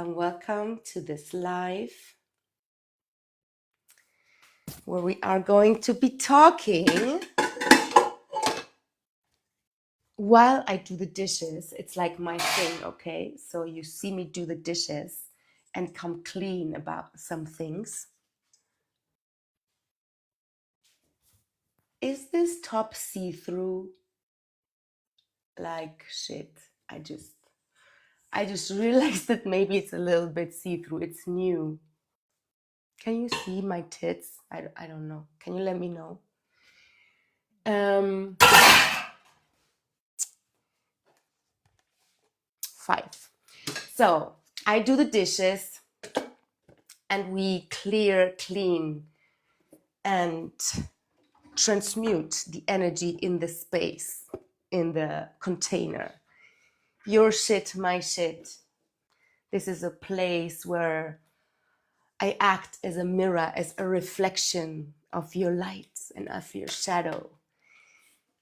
And welcome to this live where we are going to be talking while I do the dishes. It's like my thing, okay? So you see me do the dishes and come clean about some things. Is this top see-through? Like shit. I just realized that maybe it's a little bit see-through. It's new. Can you see my tits? I don't know. Can you let me know? 5. So I do the dishes and we clean, and transmute the energy in the space, in the container. Your shit, my shit. This is a place where I act as a mirror, as a reflection of your light and of your shadow.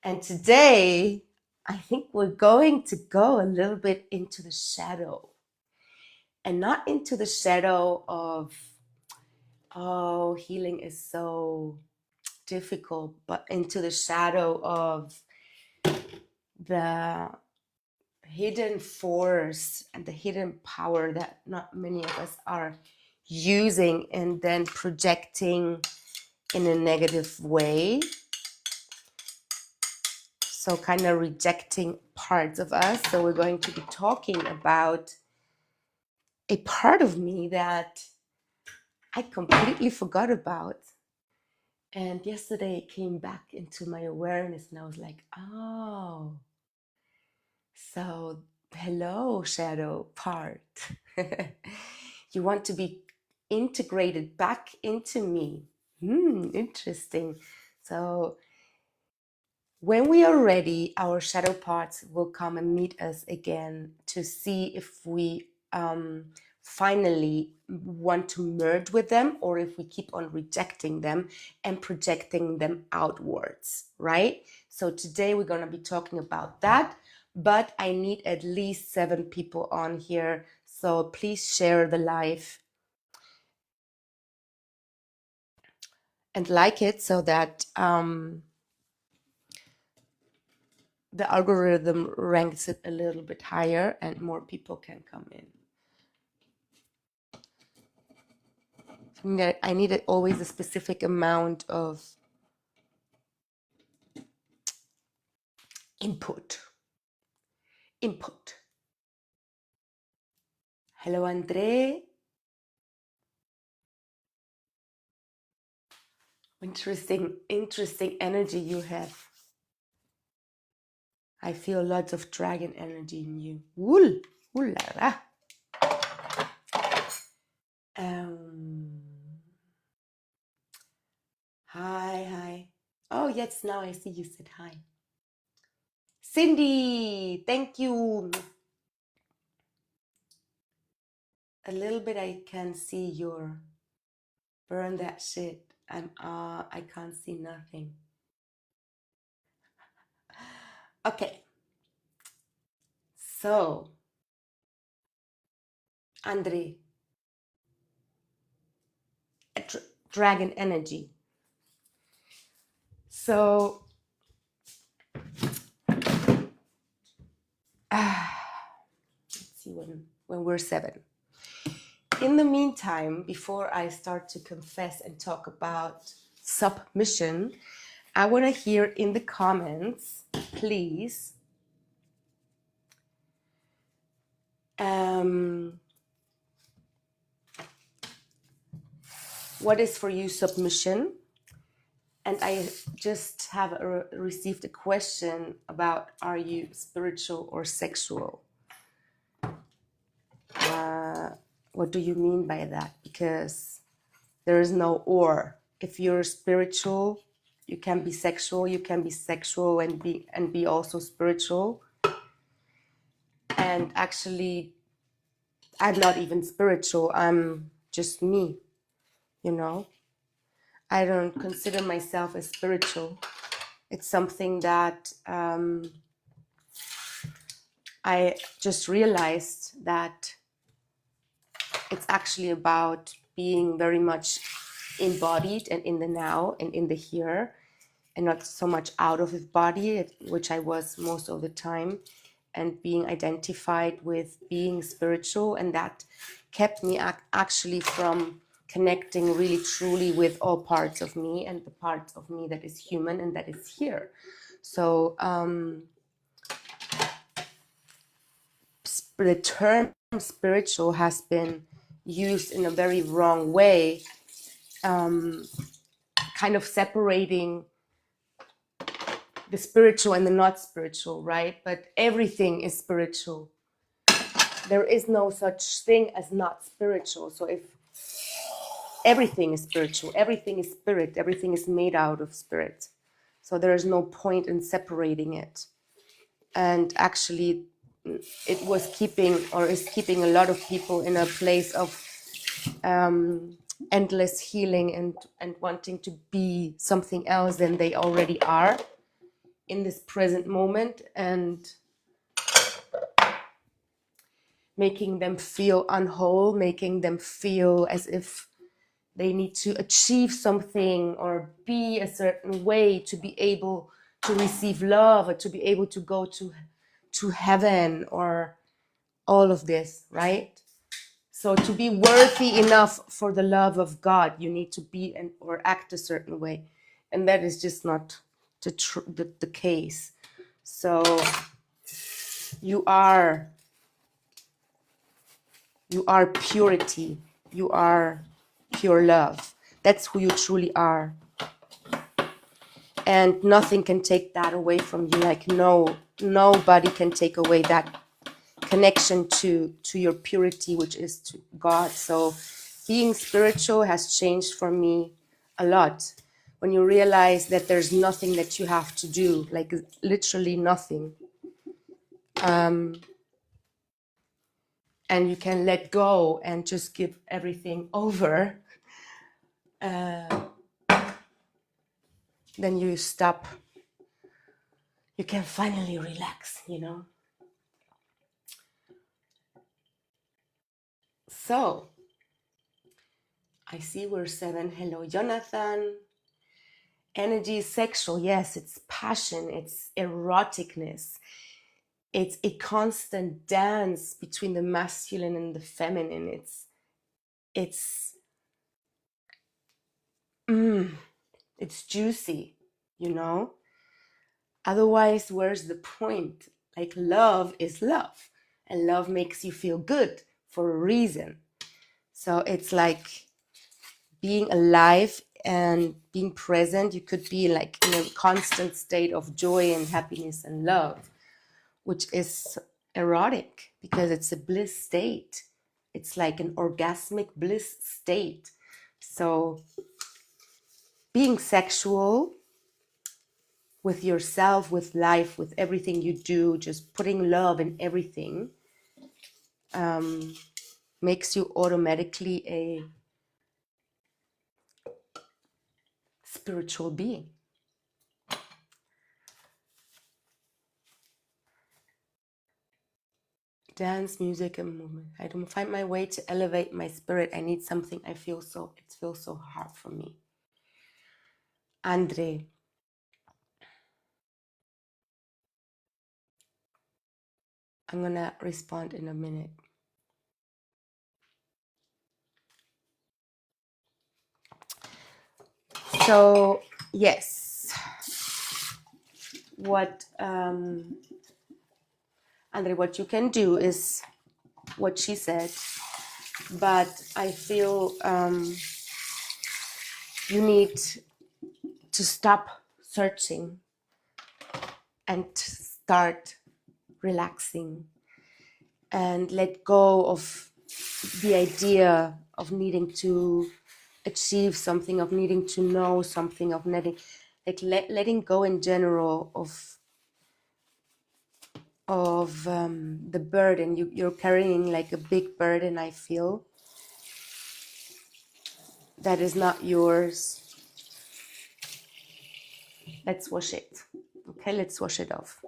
And today, I think we're going to go a little bit into the shadow. And not into the shadow of, oh, healing is so difficult, but into the shadow of the hidden force and the hidden power that not many of us are using and then projecting in a negative way. So kind of rejecting parts of us. So we're going to be talking about a part of me that I completely forgot about. And yesterday it came back into my awareness and I was like, oh, so hello, shadow part. You want to be integrated back into me. Interesting. So when we are ready, our shadow parts will come and meet us again to see if we finally want to merge with them or if we keep on rejecting them and projecting them outwards, right? So today we're going to be talking about that, but I need at least 7 people on here. So please share the live and like it so that the algorithm ranks it a little bit higher and more people can come in. I needed always a specific amount of input. Hello, Andre. Interesting energy you have. I feel lots of dragon energy in you. Ooh la la. Hi. Oh, yes, now I see you said hi. Cindy, thank you. A little bit I can see your burn that shit. I can't see nothing. Okay. So, Andre, dragon energy. So, let's see when we're 7. In the meantime, before I start to confess and talk about submission, I want to hear in the comments, please, what is for you submission? And I just have received a question about, are you spiritual or sexual? What do you mean by that? Because there is no or. If you're spiritual, you can be sexual. You can be sexual and be also spiritual. And actually, I'm not even spiritual. I'm just me, you know. I don't consider myself as spiritual. It's something that I just realized that It's actually about being very much embodied and in the now and in the here, and not so much out of his body, which I was most of the time, and being identified with being spiritual. And that kept me actually from connecting really truly with all parts of me and the part of me that is human and that is here. So the term spiritual has been used in a very wrong way, kind of separating the spiritual and the not spiritual, right? But everything is spiritual. There is no such thing as not spiritual. So if everything is spiritual, everything is spirit, everything is made out of spirit. So there is no point in separating it. And actually, it was keeping, or is keeping, a lot of people in a place of endless healing and wanting to be something else than they already are in this present moment, and making them feel unwhole, making them feel as if they need to achieve something or be a certain way to be able to receive love, or to be able to go to heaven, or all of this, right? So to be worthy enough for the love of God, you need to be or act a certain way. And that is just not the case. So you are purity. You are pure love. That's who you truly are. And nothing can take that away from you. Like nobody can take away that connection to your purity, which is to God. So being spiritual has changed for me a lot. When you realize that there's nothing that you have to do, like literally nothing. And you can let go and just give everything over, then you stop. You can finally relax, So, I see we're 7. Hello, Jonathan. Energy is sexual. Yes, it's passion. It's eroticness. It's a constant dance between the masculine and the feminine. It's juicy, Otherwise, where's the point? Like, love is love, and love makes you feel good for a reason. So it's like being alive and being present. You could be like in a constant state of joy and happiness and love, which is erotic because it's a bliss state. It's like an orgasmic bliss state. So being sexual with yourself, with life, with everything you do, just putting love in everything, makes you automatically a spiritual being. Dance, music, and movement. I don't find my way to elevate my spirit. I need something. It feels so hard for me. Andre. I'm gonna respond in a minute. So yes, what Andre, what you can do is what she said, but I feel you need to stop searching and start relaxing and let go of the idea of needing to achieve something, of needing to know something, of letting go in general of the burden. You're carrying like a big burden, I feel, that is not yours. Let's wash it. Okay, let's wash it off.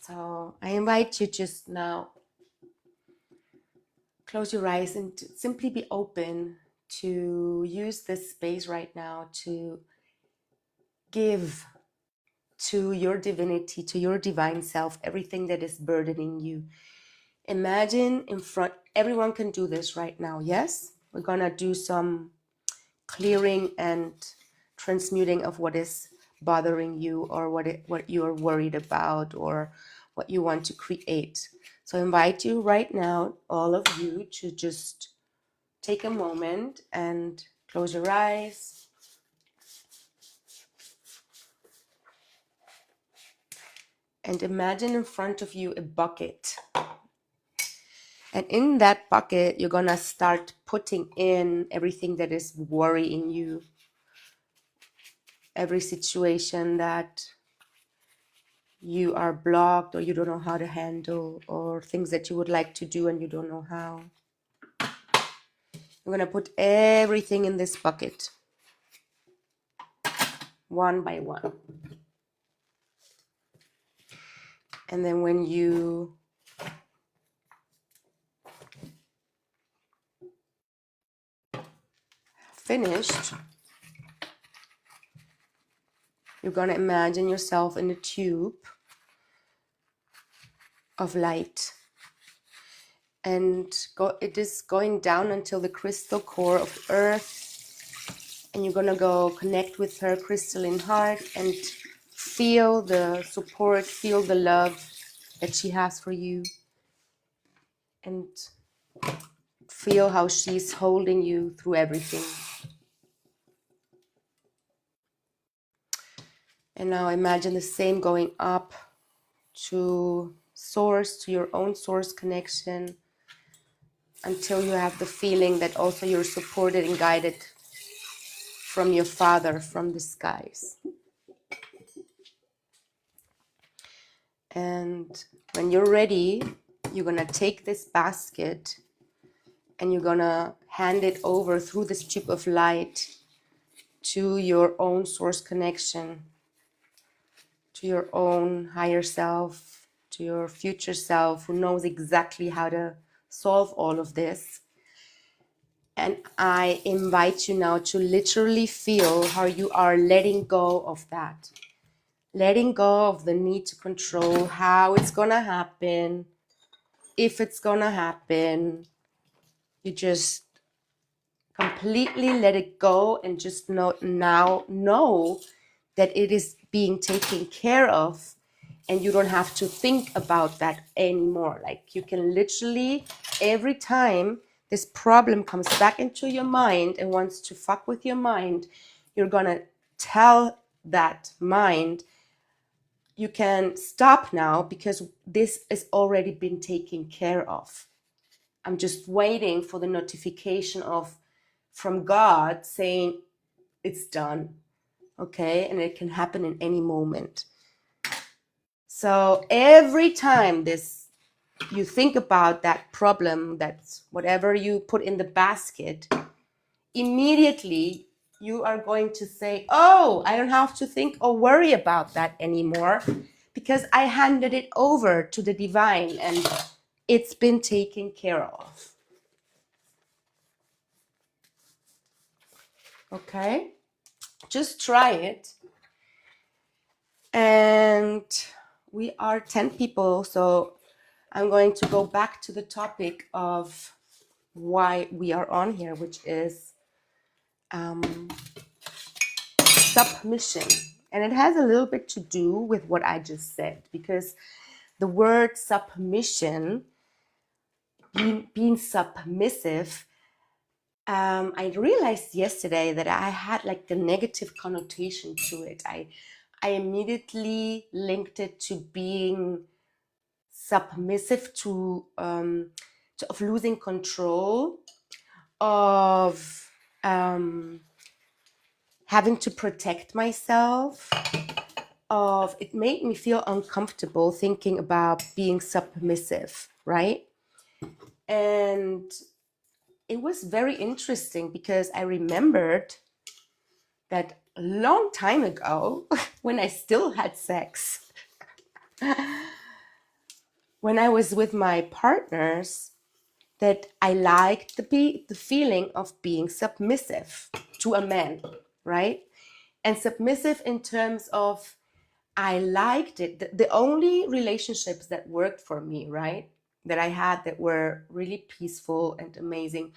So I invite you just now, close your eyes and simply be open to use this space right now to give to your divinity, to your divine self, everything that is burdening you. Imagine in front, everyone can do this right now, yes? We're gonna do some clearing and transmuting of what is bothering you, or what you are worried about, or what you want to create. So I invite you right now, all of you, to just take a moment and close your eyes. And imagine in front of you a bucket. And in that bucket, you're gonna start putting in everything that is worrying you. Every situation that you are blocked, or you don't know how to handle, or things that you would like to do and you don't know how. You're gonna put everything in this bucket, one by one. And then when you finished, you're gonna imagine yourself in a tube of light. And it is going down until the crystal core of earth. And you're gonna go connect with her crystalline heart and feel the support, feel the love that she has for you. And feel how she's holding you through everything. And now imagine the same going up to source, to your own source connection, until you have the feeling that also you're supported and guided from your Father, from the skies. And when you're ready, you're gonna take this basket and you're gonna hand it over through this tube of light to your own source connection, to your own higher self, to your future self, who knows exactly how to solve all of this. And I invite you now to literally feel how you are letting go of that. Letting go of the need to control how it's gonna happen, if it's gonna happen. You just completely let it go and just know that it is being taken care of, and you don't have to think about that anymore. Like, you can literally, every time this problem comes back into your mind and wants to fuck with your mind, you're gonna tell that mind, you can stop now because this has already been taken care of. I'm just waiting for the notification from God saying it's done. Okay, and it can happen in any moment. So every time you think about that problem, that's whatever you put in the basket, immediately you are going to say, oh, I don't have to think or worry about that anymore, because I handed it over to the divine and it's been taken care of. Okay, just try it. And we are 10 people, so I'm going to go back to the topic of why we are on here, which is submission. And it has a little bit to do with what I just said, because the word submission, being submissive, I realized yesterday that I had like the negative connotation to it. I immediately linked it to being submissive, of losing control, of having to protect myself. It made me feel uncomfortable thinking about being submissive, right? And it was very interesting because I remembered that a long time ago, when I still had sex, when I was with my partners, that I liked the feeling of being submissive to a man, right? And submissive in terms of I liked it. The only relationships that worked for me, right, that I had that were really peaceful and amazing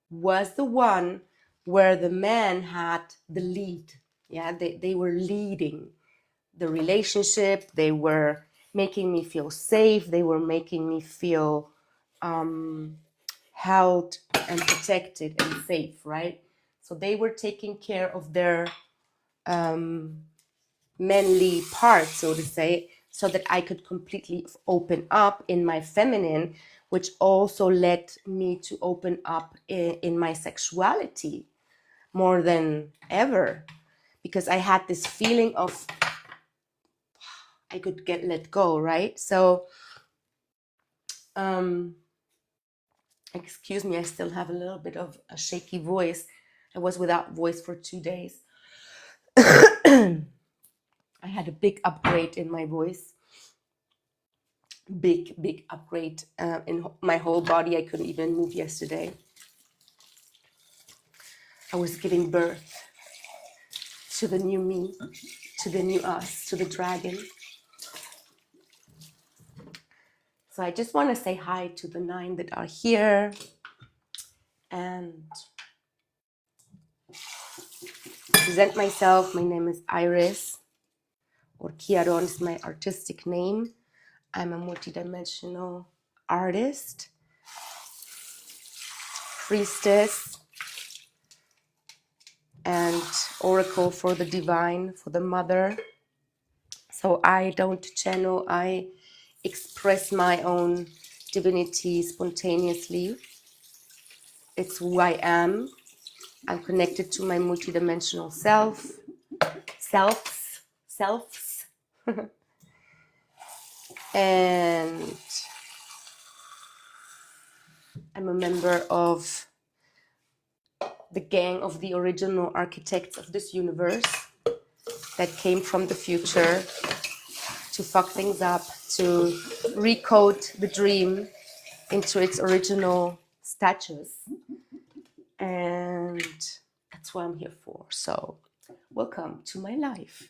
was the one where the man had the lead. Yeah, they were leading the relationship. They were making me feel safe. They were making me feel held and protected and safe, right? So they were taking care of their manly part, so to say, so that I could completely open up in my feminine, which also led me to open up in my sexuality more than ever, because I had this feeling of I could get let go, right? So, excuse me, I still have a little bit of a shaky voice. I was without voice for 2 days. I had a big upgrade in my voice. Big upgrade in my whole body. I couldn't even move yesterday. I was giving birth to the new me, to the new us, to the dragon. So I just want to say hi to the 9 that are here and present myself. My name is Iris, or Kyaron is my artistic name. I'm a multidimensional artist, priestess, and oracle for the divine, for the mother. So I don't channel, I express my own divinity spontaneously. It's who I am. I'm connected to my multidimensional selves. And I'm a member of the gang of the original architects of this universe that came from the future to fuck things up, to recode the dream into its original status. And that's what I'm here for. So welcome to my life.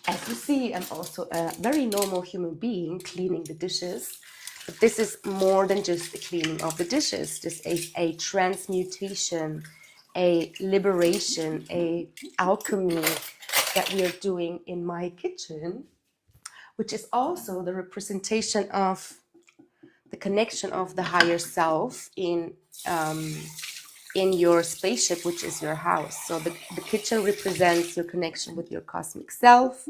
As you see, I'm also a very normal human being cleaning the dishes. But this is more than just the cleaning of the dishes. This is a transmutation, a liberation, a alchemy that we are doing in my kitchen, which is also the representation of the connection of the higher self in your spaceship, which is your house. So the kitchen represents your connection with your cosmic self.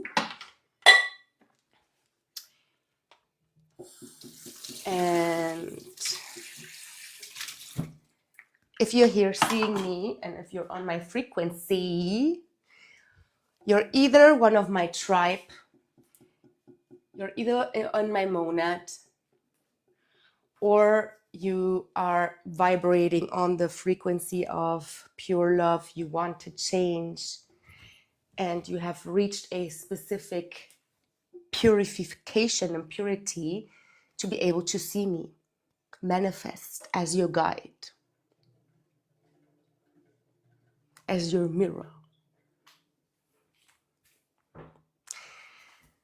And if you're here seeing me, and if you're on my frequency, you're either one of my tribe, you're either on my monad, or you are vibrating on the frequency of pure love. You want to change, and you have reached a specific purification and purity to be able to see me manifest as your guide, as your mirror.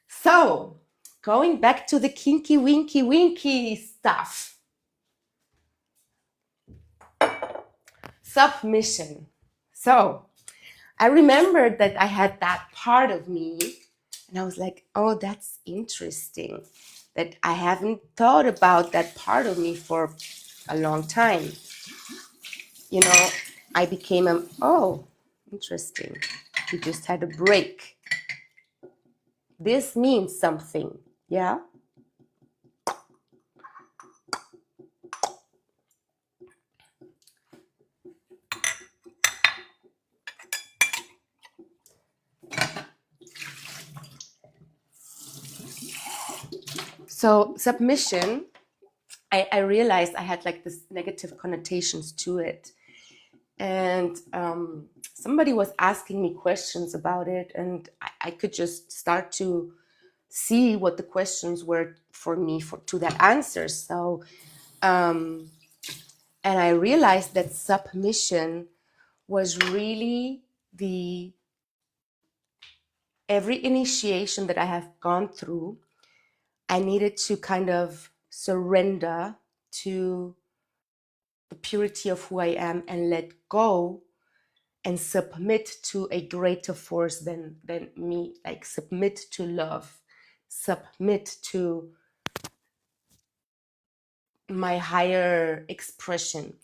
So, going back to the kinky winky stuff. Submission. So, I remembered that I had that part of me, and I was like, oh, that's interesting, that I haven't thought about that part of me for a long time. You know, I became interesting. We just had a break. This means something, yeah? So submission, I realized I had like this negative connotations to it. And somebody was asking me questions about it, and I could just start to see what the questions were for me to that answer. So And I realized that submission was really every initiation that I have gone through, I needed to kind of surrender to the purity of who I am and let go and submit to a greater force than me, like submit to love, submit to my higher expression.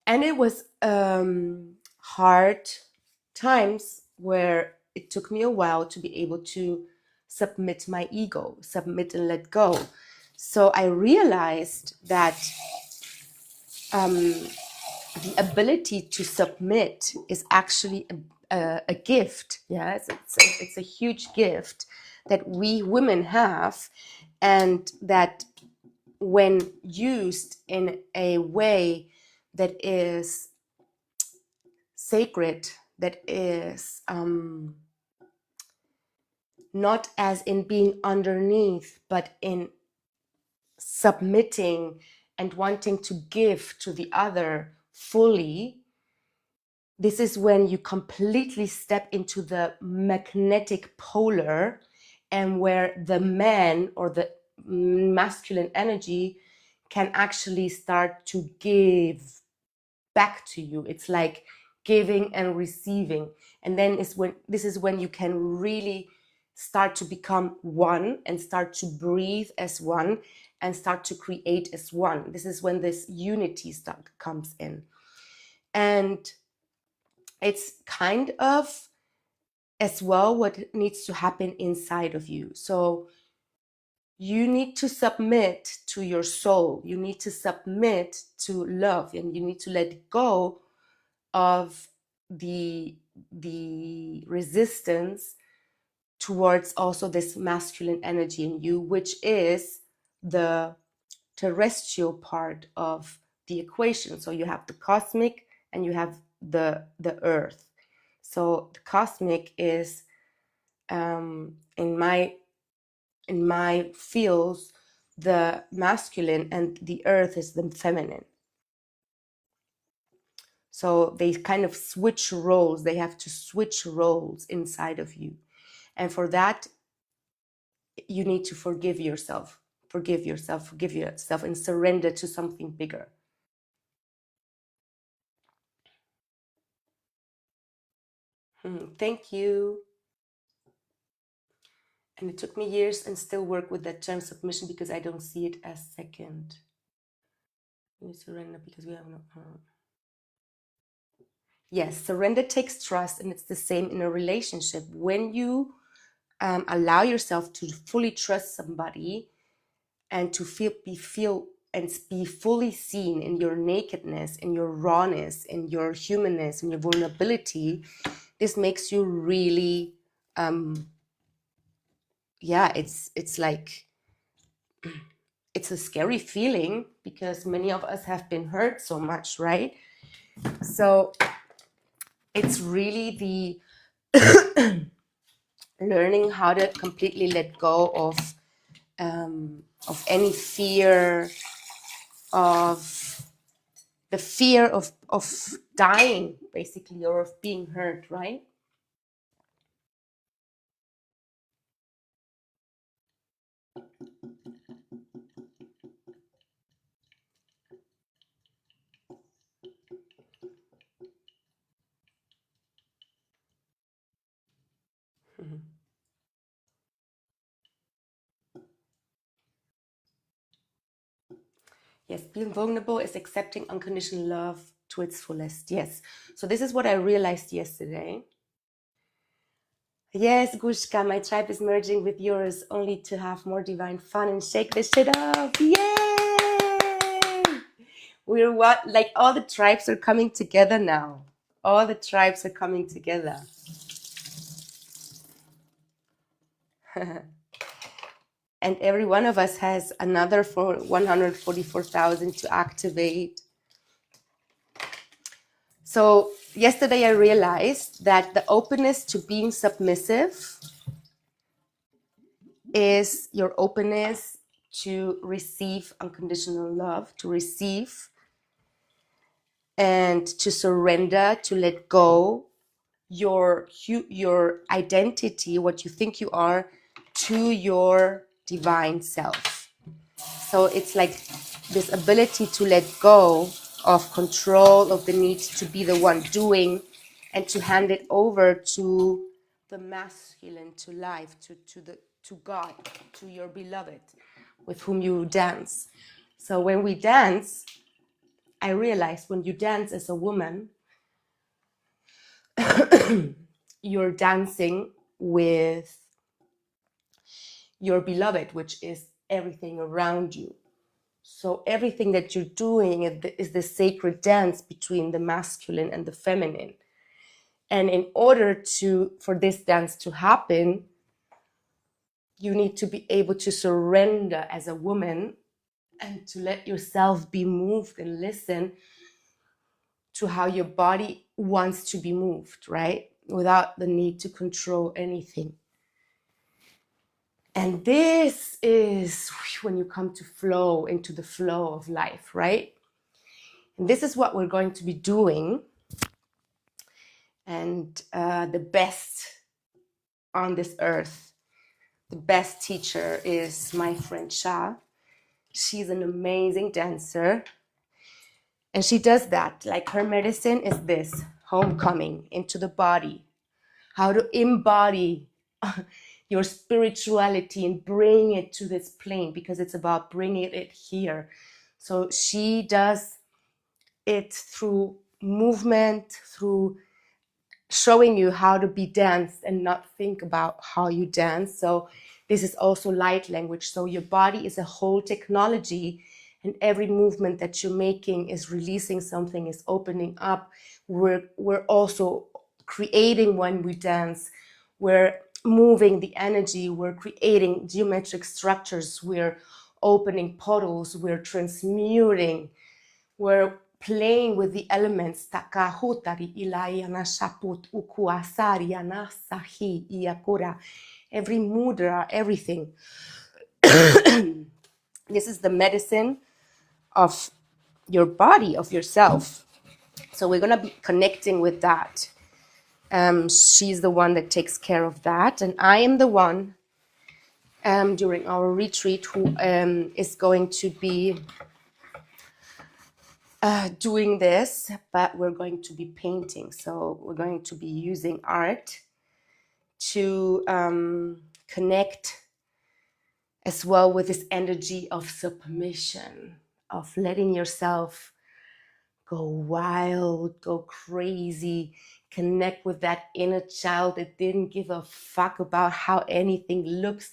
And it was hard times where it took me a while to be able to submit my ego, submit and let go. So I realized that the ability to submit is actually a gift. Yeah, it's a huge gift that we women have, and that when used in a way that is sacred, that is not as in being underneath, but in submitting and wanting to give to the other fully, this is when you completely step into the magnetic polar, and where the man or the masculine energy can actually start to give back to you. It's like giving and receiving. And then this is when you can really start to become one and start to breathe as one and start to create as one. This is when this unity comes in. And it's kind of as well what needs to happen inside of you. So you need to submit to your soul. You need to submit to love, and you need to let go of the resistance towards also this masculine energy in you, which is the terrestrial part of the equation. So you have the cosmic and you have the earth. So the cosmic is in my fields the masculine, and the earth is the feminine. So they kind of switch roles. They have to switch roles inside of you. And for that, you need to forgive yourself, and surrender to something bigger. Thank you. And it took me years and still work with that term submission because I don't see it as second. You surrender because we have no. Yes, surrender takes trust, and it's the same in a relationship. When you allow yourself to fully trust somebody and to be fully seen in your nakedness, in your rawness, in your humanness, in your vulnerability, this makes you really, it's like, it's a scary feeling because many of us have been hurt so much, right? So it's really the learning how to completely let go of any fear, of the fear of dying, basically, or of being hurt, right? Yes, being vulnerable is accepting unconditional love to its fullest. Yes. So this is what I realized yesterday. Yes, Gushka, my tribe is merging with yours only to have more divine fun and shake this shit up. Yay! We're like all the tribes are coming together now. All the tribes are coming together. And every one of us has another 144,000 to activate. So yesterday I realized that the openness to being submissive is your openness to receive unconditional love, to receive and to surrender, to let go your identity, what you think you are, to your divine self. So it's like this ability to let go of control, of the need to be the one doing, and to hand it over to the masculine, to life, to God, to your beloved, with whom you dance. So when we dance, I realized when you dance as a woman, you're dancing with your beloved, which is everything around you. So everything that you're doing is the sacred dance between the masculine and the feminine. And in order for this dance to happen, you need to be able to surrender as a woman and to let yourself be moved and listen to how your body wants to be moved, right? Without the need to control anything. And this is when you come to flow into the flow of life, right? And this is what we're going to be doing. And the best on this earth, the best teacher is my friend Shah. She's an amazing dancer. And she does that. Like her medicine is this: homecoming into the body. How to embody your spirituality and bring it to this plane, because it's about bringing it here. So she does it through movement, through showing you how to be danced and not think about how you dance. So this is also light language. So your body is a whole technology, and every movement that you're making is releasing something, is opening up. We're also creating when we dance. We're moving the energy. We're creating geometric structures. We're opening portals. We're transmuting. We're playing with the elements. Every mudra, everything. This is the medicine of your body, of yourself. So we're going to be connecting with that. She's the one that takes care of that. And I am the one during our retreat who is going to be doing this, but we're going to be painting. So we're going to be using art to connect as well with this energy of submission, of letting yourself go wild, go crazy, connect with that inner child that didn't give a fuck about how anything looks.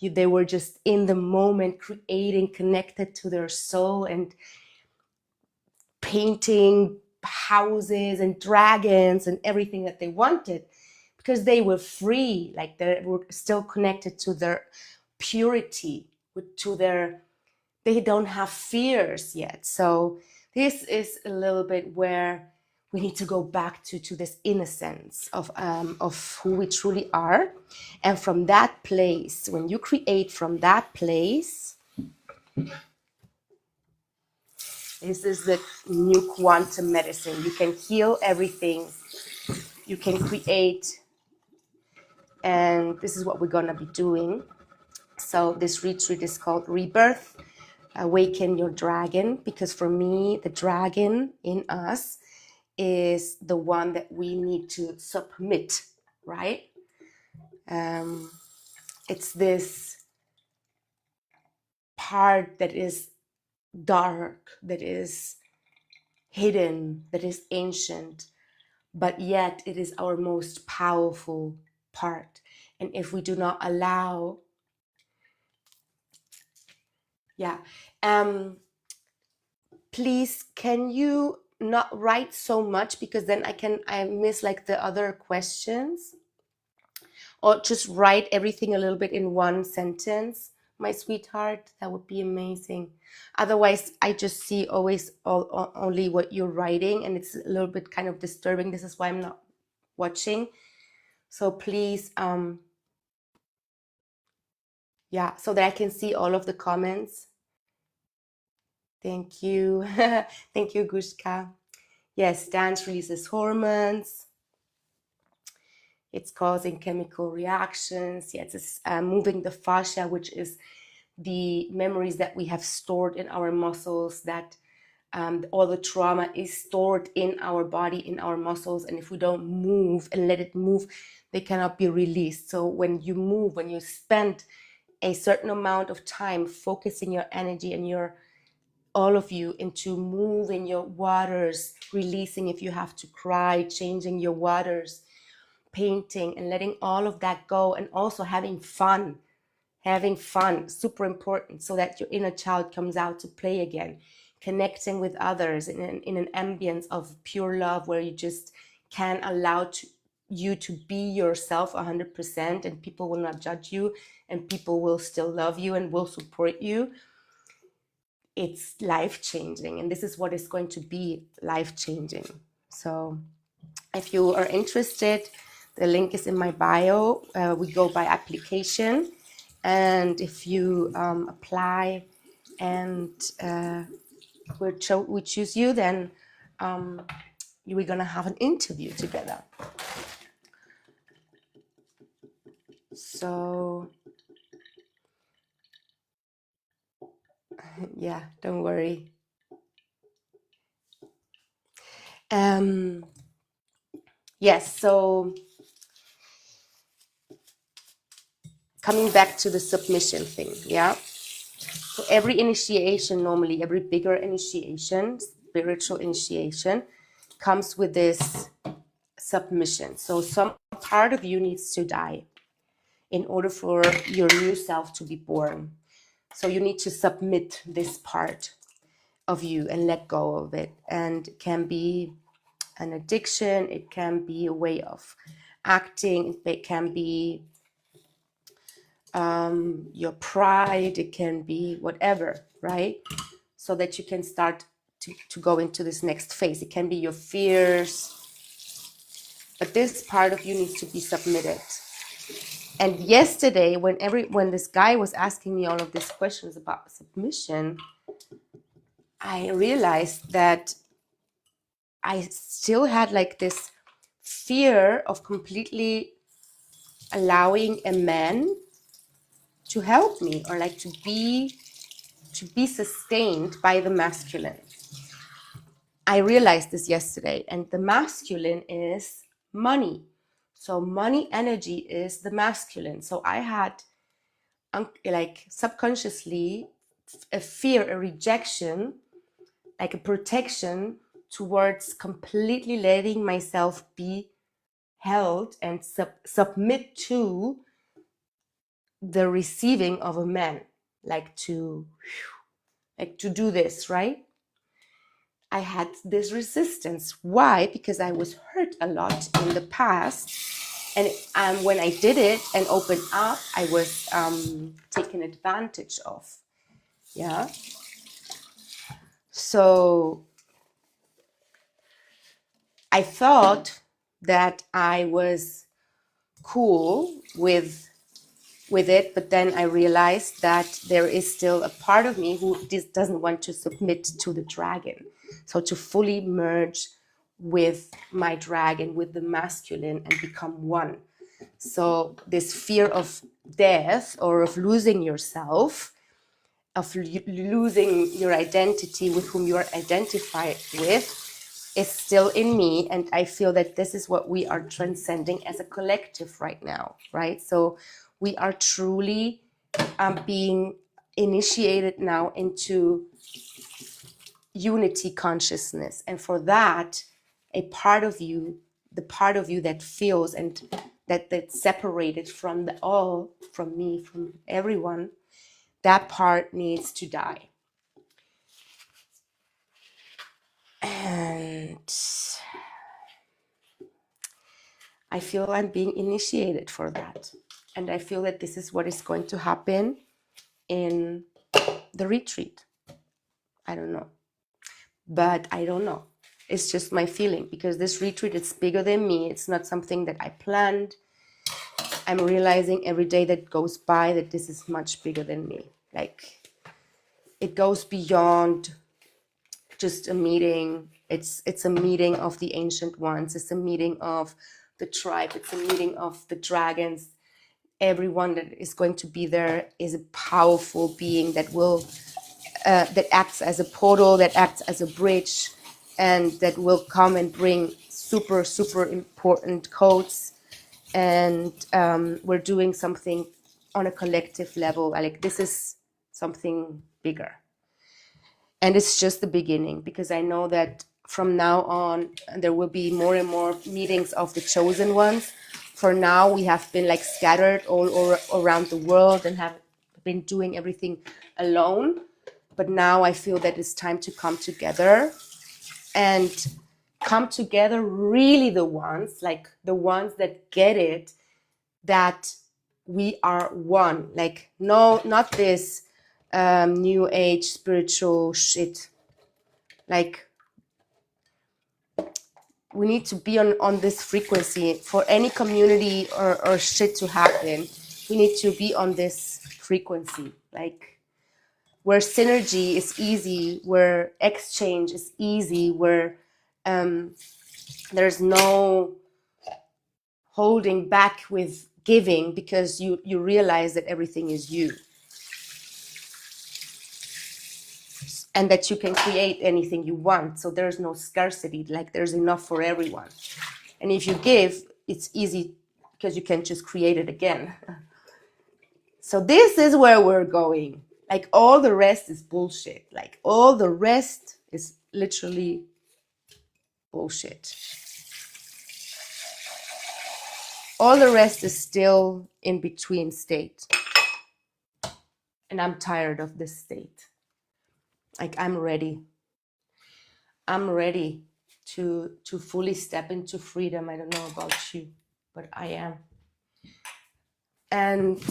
They were just in the moment, creating, connected to their soul and painting houses and dragons and everything that they wanted, because they were free, like they were still connected to their purity, to their, they don't have fears yet. So this is a little bit where we need to go back to this innocence of who we truly are. And from that place, when you create from that place, this is the new quantum medicine. You can heal everything. You can create. And this is what we're going to be doing. So this retreat is called Rebirth, Awaken Your Dragon. Because for me, the dragon in us is the one that we need to submit, right? It's this part that is dark, that is hidden, that is ancient, but yet it is our most powerful part. And if we do not allow, please, can you not write so much, because then I miss like the other questions, or just write everything a little bit in one sentence, my sweetheart. That would be amazing. Otherwise, I just see always only what you're writing, and it's a little bit kind of disturbing. This is why I'm not watching. So please, Yeah, so that I can see all of the comments. Thank you. Thank you, Gushka. Yes, dance releases hormones. It's causing chemical reactions. Yes, it's moving the fascia, which is the memories that we have stored in our muscles, that all the trauma is stored in our body, in our muscles. And if we don't move and let it move, they cannot be released. So when you move, when you spend a certain amount of time focusing your energy and your all of you into moving your waters, releasing if you have to cry, changing your waters, painting and letting all of that go, and also having fun, super important, so that your inner child comes out to play again, connecting with others in an ambience of pure love where you just can allow you to be yourself 100%, and people will not judge you, and people will still love you and will support you. It's life-changing, and this is what is going to be life-changing. So if you are interested, the link is in my bio. We go by application, and if you apply and we choose you, then we're gonna have an interview together. So yeah, don't worry. Yes, so coming back to the submission thing, yeah. So every initiation, normally every bigger initiation, spiritual initiation, comes with this submission. So some part of you needs to die in order for your new self to be born. So you need to submit this part of you and let go of it. And it can be an addiction, it can be a way of acting, it can be your pride, it can be whatever, right? So that you can start to go into this next phase. It can be your fears, but this part of you needs to be submitted. And yesterday, when this guy was asking me all of these questions about submission, I realized that I still had like this fear of completely allowing a man to help me, or like to be sustained by the masculine. I realized this yesterday, and the masculine is money. So money energy is the masculine. So I had like subconsciously a fear, a rejection, like a protection towards completely letting myself be held and submit to the receiving of a man, like to do this, right? I had this resistance. Why? Because I was hurt a lot in the past, and when I did it and opened up, I was taken advantage of. Yeah. So I thought that I was cool with it, but then I realized that there is still a part of me who doesn't want to submit to the dragon. So to fully merge with my dragon, with the masculine, and become one. So this fear of death or of losing yourself, of losing your identity with whom you are identified with, is still in me. And I feel that this is what we are transcending as a collective right now, right? So we are truly being initiated now into unity consciousness. And for that, a part of you, the part of you that feels and that's separated from the all, from me, from everyone, that part needs to die. And I feel I'm being initiated for that. And I feel that this is what is going to happen in the retreat. I don't know. But I don't know. It's just my feeling, because this retreat is bigger than me. It's not something that I planned. I'm realizing every day that goes by that this is much bigger than me. Like, it goes beyond just a meeting. It's a meeting of the ancient ones. It's a meeting of the tribe. It's a meeting of the dragons. Everyone that is going to be there is a powerful being that will that acts as a portal, that acts as a bridge, and that will come and bring super, super important codes. And we're doing something on a collective level. Like, this is something bigger. And it's just the beginning, because I know that from now on, there will be more and more meetings of the chosen ones. For now, we have been like scattered all around the world and have been doing everything alone. But now I feel that it's time to come together and come together, really the ones, like the ones that get it, that we are one. Like, no, not this new age spiritual shit. Like, we need to be on this frequency for any community or shit to happen. We need to be on this frequency, like where synergy is easy, where exchange is easy, where there's no holding back with giving, because you realize that everything is you. And that you can create anything you want. So there's no scarcity, like there's enough for everyone. And if you give, it's easy because you can just create it again. So this is where we're going. Like, all the rest is bullshit. Like, all the rest is literally bullshit. All the rest is still in between state. And I'm tired of this state. Like, I'm ready. I'm ready to fully step into freedom. I don't know about you, but I am. And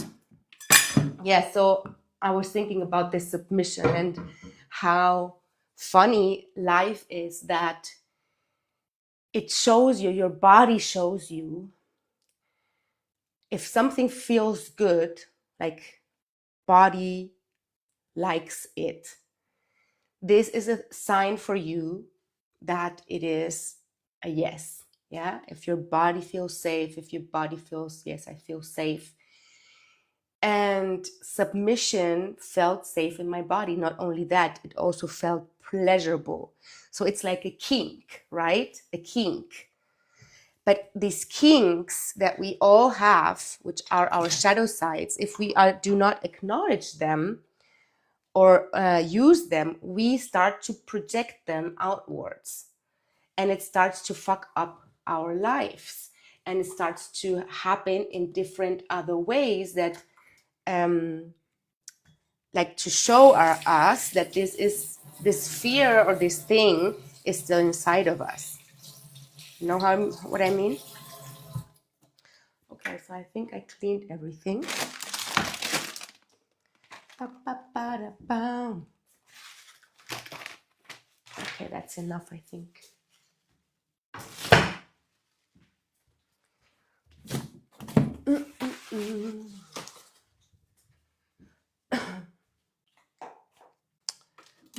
yeah, so I was thinking about this submission and how funny life is, that it shows you, your body shows you, if something feels good, like body likes it. This is a sign for you that it is a yes. Yeah, if your body feels safe, if your body feels, yes, I feel safe. And submission felt safe in my body. Not only that, it also felt pleasurable. So it's like a kink, right? A kink. But these kinks that we all have, which are our shadow sides, if we do not acknowledge them or use them, we start to project them outwards. And it starts to fuck up our lives. And it starts to happen in different other ways that like to show us that this fear or this thing is still inside of us. You know what I mean? Okay, so I think I cleaned everything. Okay, that's enough, I think.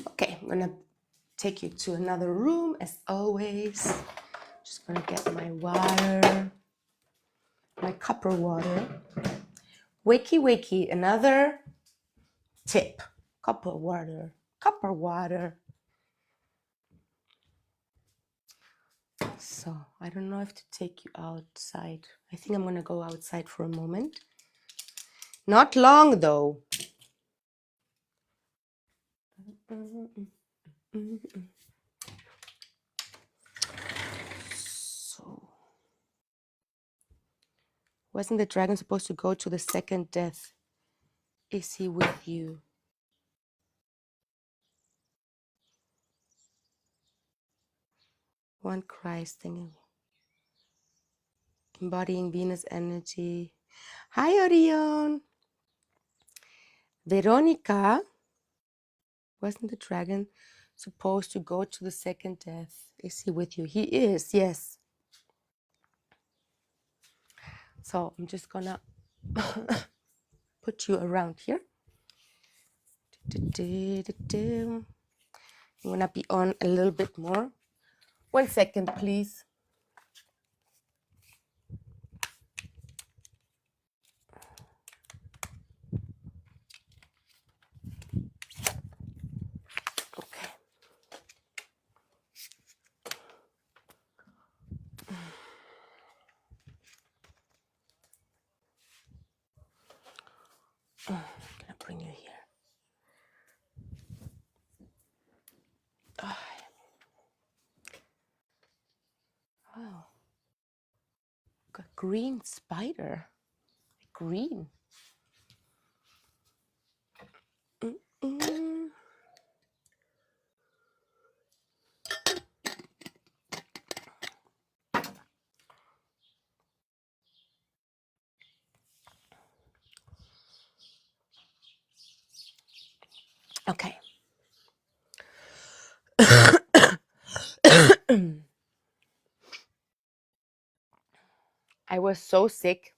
Okay, I'm gonna take you to another room as always. Just gonna get my water, my copper water. Wakey, wakey, another tip. Copper water, copper water. So I don't know if to take you outside. I think I'm gonna go outside for a moment. Not long though. So, wasn't the dragon supposed to go to the second death? Is he with you? One Christ thing. Embodying Venus energy. Hi, Orion. Veronica. Wasn't the dragon supposed to go to the second death? Is he with you? He is, yes. So I'm just gonna put you around here. I'm gonna be on a little bit more. 1 second, please. Okay. I'm gonna bring you here. Wow. Got green spider. Green. Okay. I was so sick.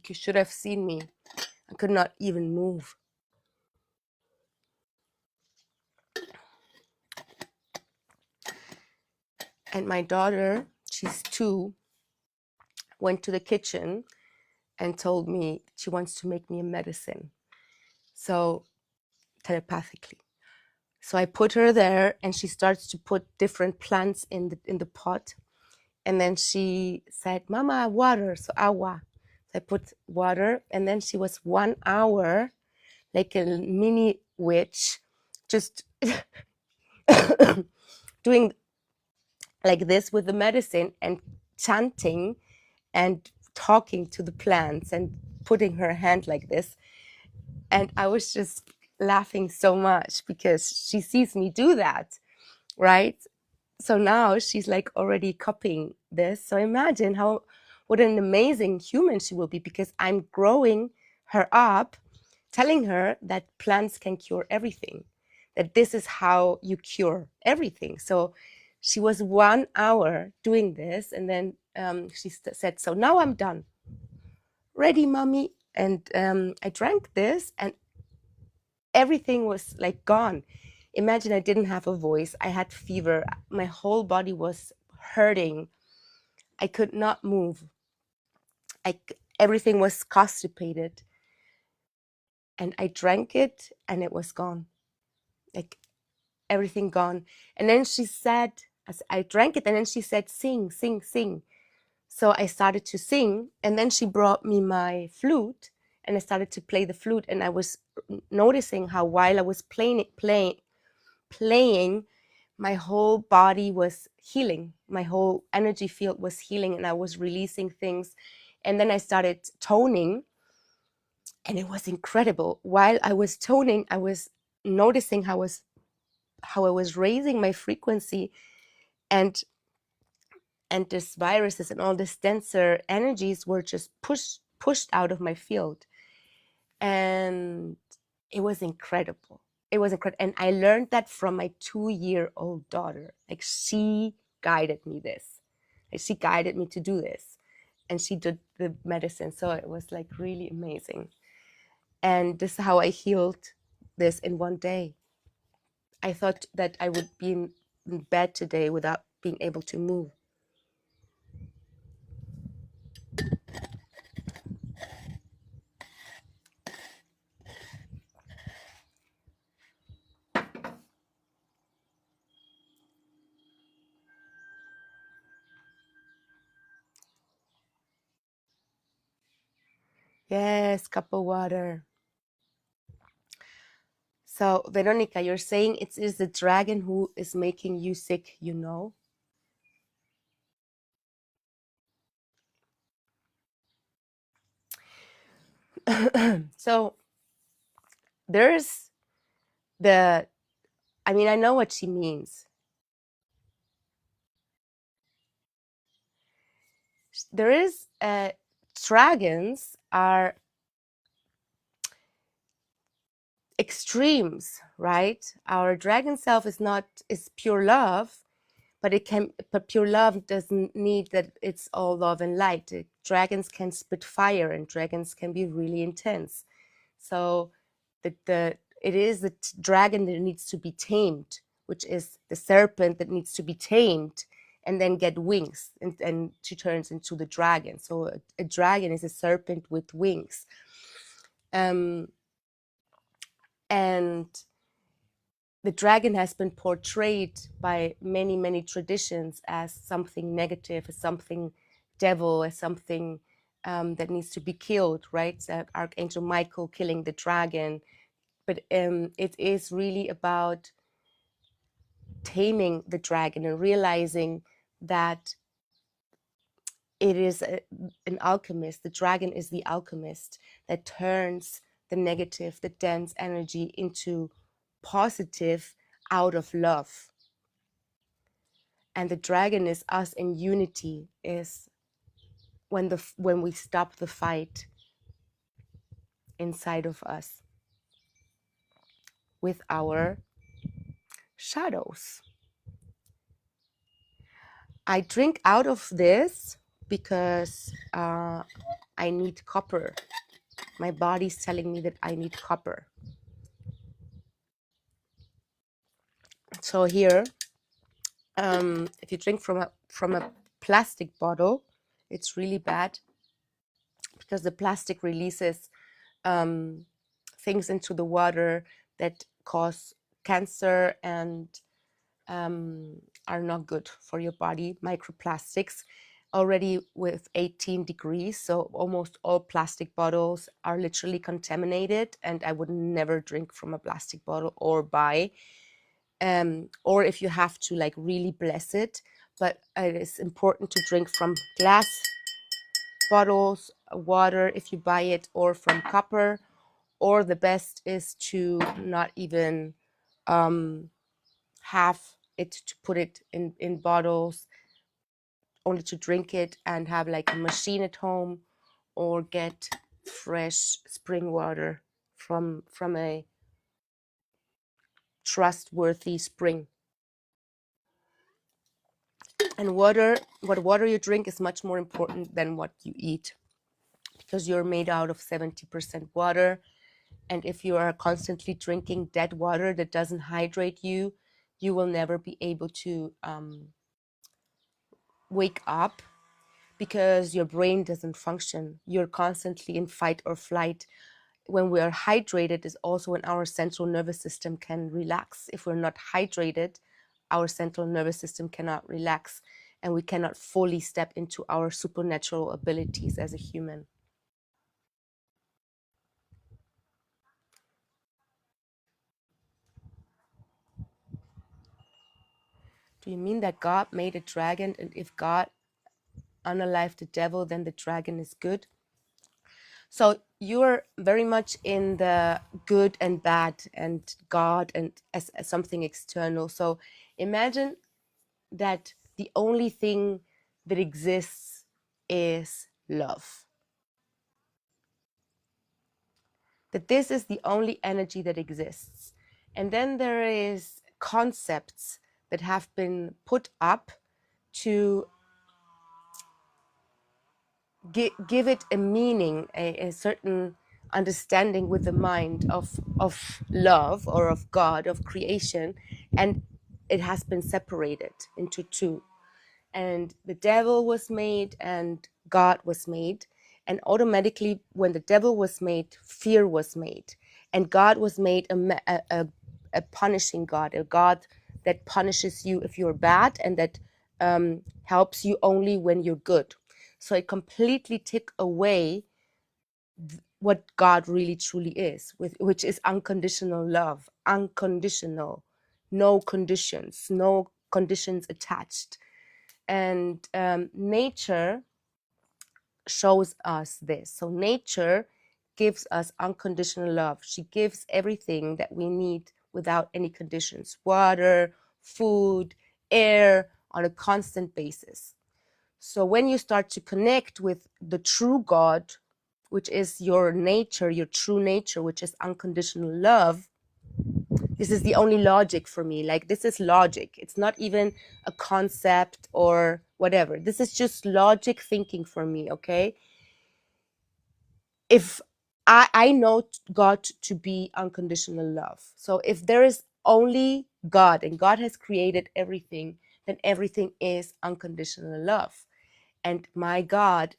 You should have seen me. I could not even move. And my daughter, she's 2, went to the kitchen and told me she wants to make me a medicine. So telepathically. So I put her there and she starts to put different plants in the pot. And then she said, Mama, water. So agua. So I put water, and then she was 1 hour like a mini witch, just doing like this with the medicine and chanting and talking to the plants and putting her hand like this. And I was just laughing so much because she sees me do that, right? So now she's like already copying this. So imagine what an amazing human she will be, because I'm growing her up, telling her that plants can cure everything, that this is how you cure everything. So she was 1 hour doing this, and then she said, so now I'm done. Ready, mommy? And I drank this and everything was like gone. Imagine I didn't have a voice. I had fever. My whole body was hurting. I could not move. Everything was constipated. And I drank it and it was gone. Like everything gone. And then she said, as I drank it, and then she said, sing, sing, sing. So I started to sing, and then she brought me my flute and I started to play the flute, and I was noticing how while I was playing, my whole body was healing. My whole energy field was healing, and I was releasing things. And then I started toning, and it was incredible. While I was toning, I was noticing how I was raising my frequency, and this viruses and all these denser energies were just pushed out of my field. And it was incredible. It was incredible. And I learned that from my 2-year-old daughter. Like, she guided me this. Like, she guided me to do this. And she did the medicine. So it was like really amazing. And this is how I healed this in 1 day. I thought that I would be in bed today without being able to move. Yes, cup of water. So, Veronica, you're saying it is the dragon who is making you sick, you know? So, there's I know what she means. There is, dragons are extremes, right? Our dragon self is pure love, but pure love doesn't need that it's all love and light. Dragons can spit fire, and dragons can be really intense. So it is the dragon that needs to be tamed, which is the serpent that needs to be tamed and then get wings, and she turns into the dragon. So a dragon is a serpent with wings. And the dragon has been portrayed by many, many traditions as something negative, as something devil, as something that needs to be killed, right? So Archangel Michael killing the dragon. But it is really about taming the dragon and realizing that it is an alchemist. The dragon is the alchemist that turns the negative, the dense energy into positive out of love. And the dragon is us in unity, is when we stop the fight inside of us with our shadows. I drink out of this because I need copper. My body's telling me that I need copper. So here, if you drink from a plastic bottle, it's really bad because the plastic releases things into the water that cause cancer and are not good for your body. Microplastics, already with 18 degrees, so almost all plastic bottles are literally contaminated, and I would never drink from a plastic bottle or buy. Or if you have to, like, really bless it, but it is important to drink from glass bottles, water if you buy it, or from copper, or the best is to not even have it, to put it in bottles, only to drink it, and have like a machine at home, or get fresh spring water from a trustworthy spring. And what water you drink is much more important than what you eat, because you're made out of 70% water. And if you are constantly drinking dead water that doesn't hydrate you, you will never be able to wake up, because your brain doesn't function. You're constantly in fight or flight. When we are hydrated is also when our central nervous system can relax. If we're not hydrated, our central nervous system cannot relax, and we cannot fully step into our supernatural abilities as a human. Do you mean that God made a dragon, and if God unalived the devil, then the dragon is good? So you're very much in the good and bad and God and as something external. So imagine that the only thing that exists is love. That this is the only energy that exists. And then there is concepts that have been put up to give it a meaning, a certain understanding with the mind of love or of God, of creation, and it has been separated into two. And the devil was made and God was made, and automatically when the devil was made, fear was made, and God was made a punishing God, a God that punishes you if you're bad, and that helps you only when you're good. So it completely took away what God really truly is, which is unconditional love, unconditional, no conditions attached. And nature shows us this. So nature gives us unconditional love. She gives everything that we need without any conditions: water, food, air, on a constant basis. So when you start to connect with the true God, which is your nature, your true nature, which is unconditional love, This is the only logic for me. Like, this is logic. It's not even a concept or whatever. This is just logic thinking for me, okay? If I know God to be unconditional love. So if there is only God and God has created everything, then everything is unconditional love. And my God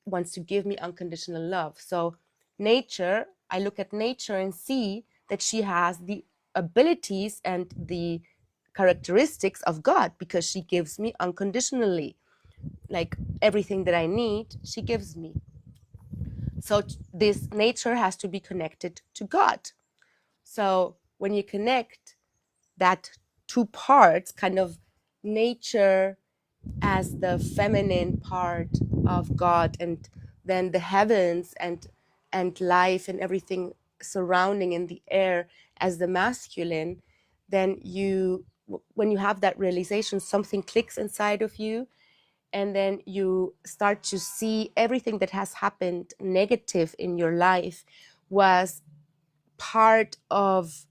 wants to give me unconditional love. So nature, I look at nature and see that she has the abilities and the characteristics of God, because she gives me unconditionally. Like, everything that I need, she gives me. So this nature has to be connected to God. So when you connect that two parts, kind of nature as the feminine part of God, and then the heavens and life and everything surrounding in the air as the masculine, then when you have that realization, something clicks inside of you, and then you start to see everything that has happened negative in your life was part of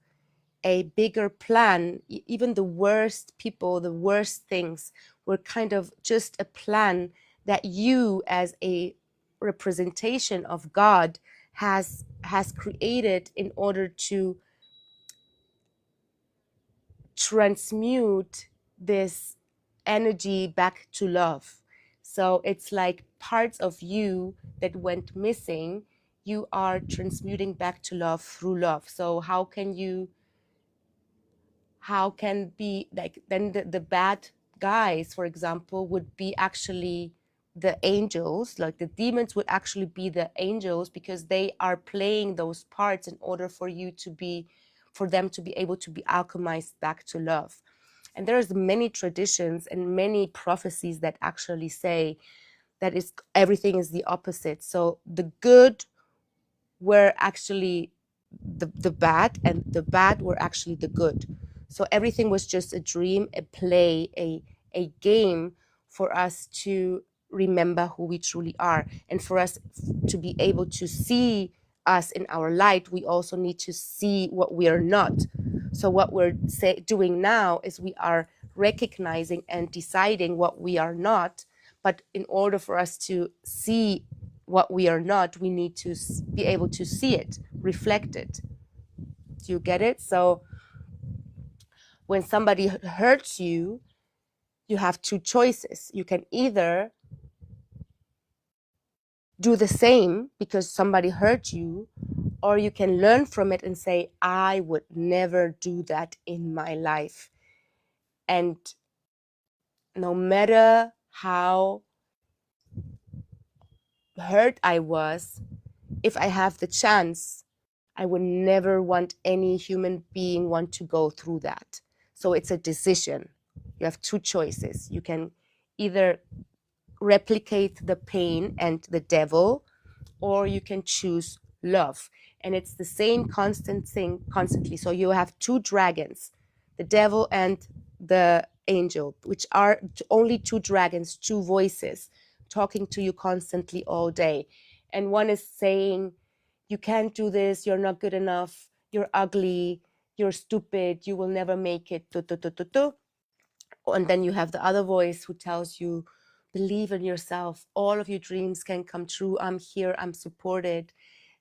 a bigger plan. Even the worst people, the worst things were kind of just a plan that you, as a representation of God, has created in order to transmute this energy back to love. So it's like parts of you that went missing, you are transmuting back to love through love. So how can be like, then the bad guys, for example, would be actually the angels, like the demons would actually be the angels, because they are playing those parts in order for them to be able to be alchemized back to love. And there's many traditions and many prophecies that actually say that everything is the opposite. So the good were actually the bad, and the bad were actually the good. So everything was just a dream, a play, a game for us to remember who we truly are. And for us to be able to see us in our light, we also need to see what we are not. So what we're doing now is we are recognizing and deciding what we are not. But in order for us to see what we are not, we need to be able to see it, reflect it. Do you get it? So when somebody hurts you, you have two choices. You can either do the same because somebody hurt you, or you can learn from it and say, I would never do that in my life. And no matter how hurt I was, if I have the chance, I would never want any human being want to go through that. So it's a decision. You have two choices. You can either replicate the pain and the devil, or you can choose love. And it's the same constant thing constantly. So you have two dragons, the devil and the angel, which are only two dragons, two voices talking to you constantly all day. And one is saying, you can't do this, you're not good enough, you're ugly, you're stupid, you will never make it. And then you have the other voice who tells you, believe in yourself, all of your dreams can come true, I'm here, I'm supported.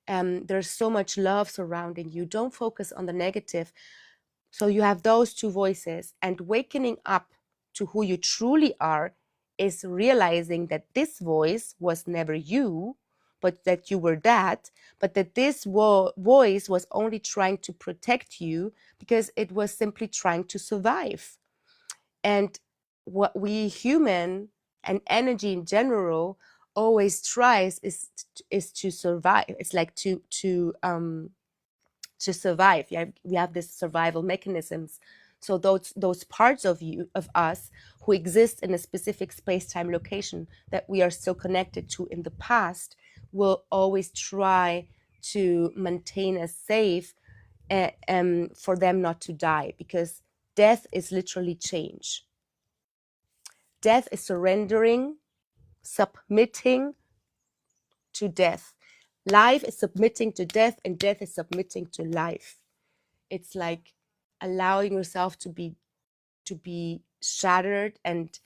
There's so much love surrounding you, don't focus on the negative. So you have those two voices, and waking up to who you truly are is realizing that this voice was never you, but that you were that, but that this voice was only trying to protect you because it was simply trying to survive. And what we human and energy in general always tries is to survive. It's like to survive. We have this survival mechanisms. So those parts of us who exist in a specific space-time location that we are still connected to in the past will always try to maintain us safe, for them not to die, because death is literally change. Death is surrendering, submitting to death. Life is submitting to death, and death is submitting to life. it's like allowing yourself to be shattered, and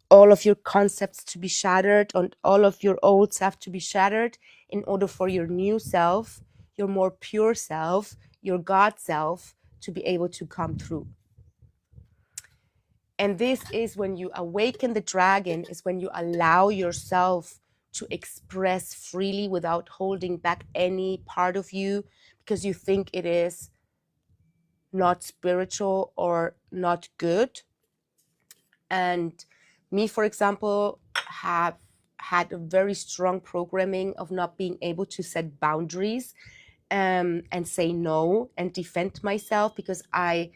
all of your concepts to be shattered, and all of your old self to be shattered, in order for your new self, your more pure self, your God self, to be able to come through. And this is when you awaken the dragon, is when you allow yourself to express freely without holding back any part of you because you think it is not spiritual or not good. And me, for example, have had a very strong programming of not being able to set boundaries, and say no and defend myself, because I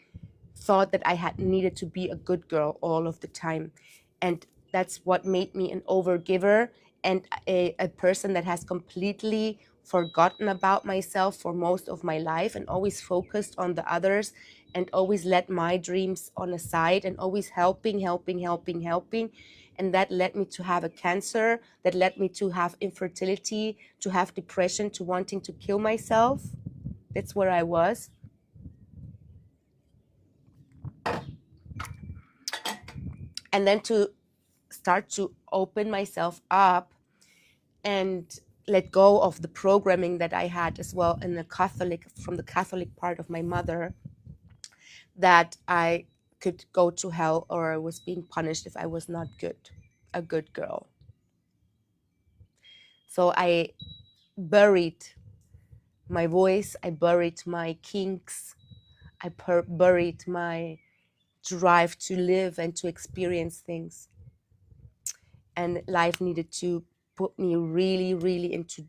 thought that I had needed to be a good girl all of the time. And that's what made me an overgiver and a person that has completely forgotten about myself for most of my life, and always focused on the others, and always let my dreams on the side, and always helping. And that led me to have a cancer, that led me to have infertility, to have depression, to wanting to kill myself. That's where I was. And then to start to open myself up and let go of the programming that I had as well in the Catholic, from the Catholic part of my mother, that I could go to hell or was being punished if I was not a good girl. So I buried my voice, I buried my kinks, I buried my drive to live and to experience things. And life needed to put me really, really into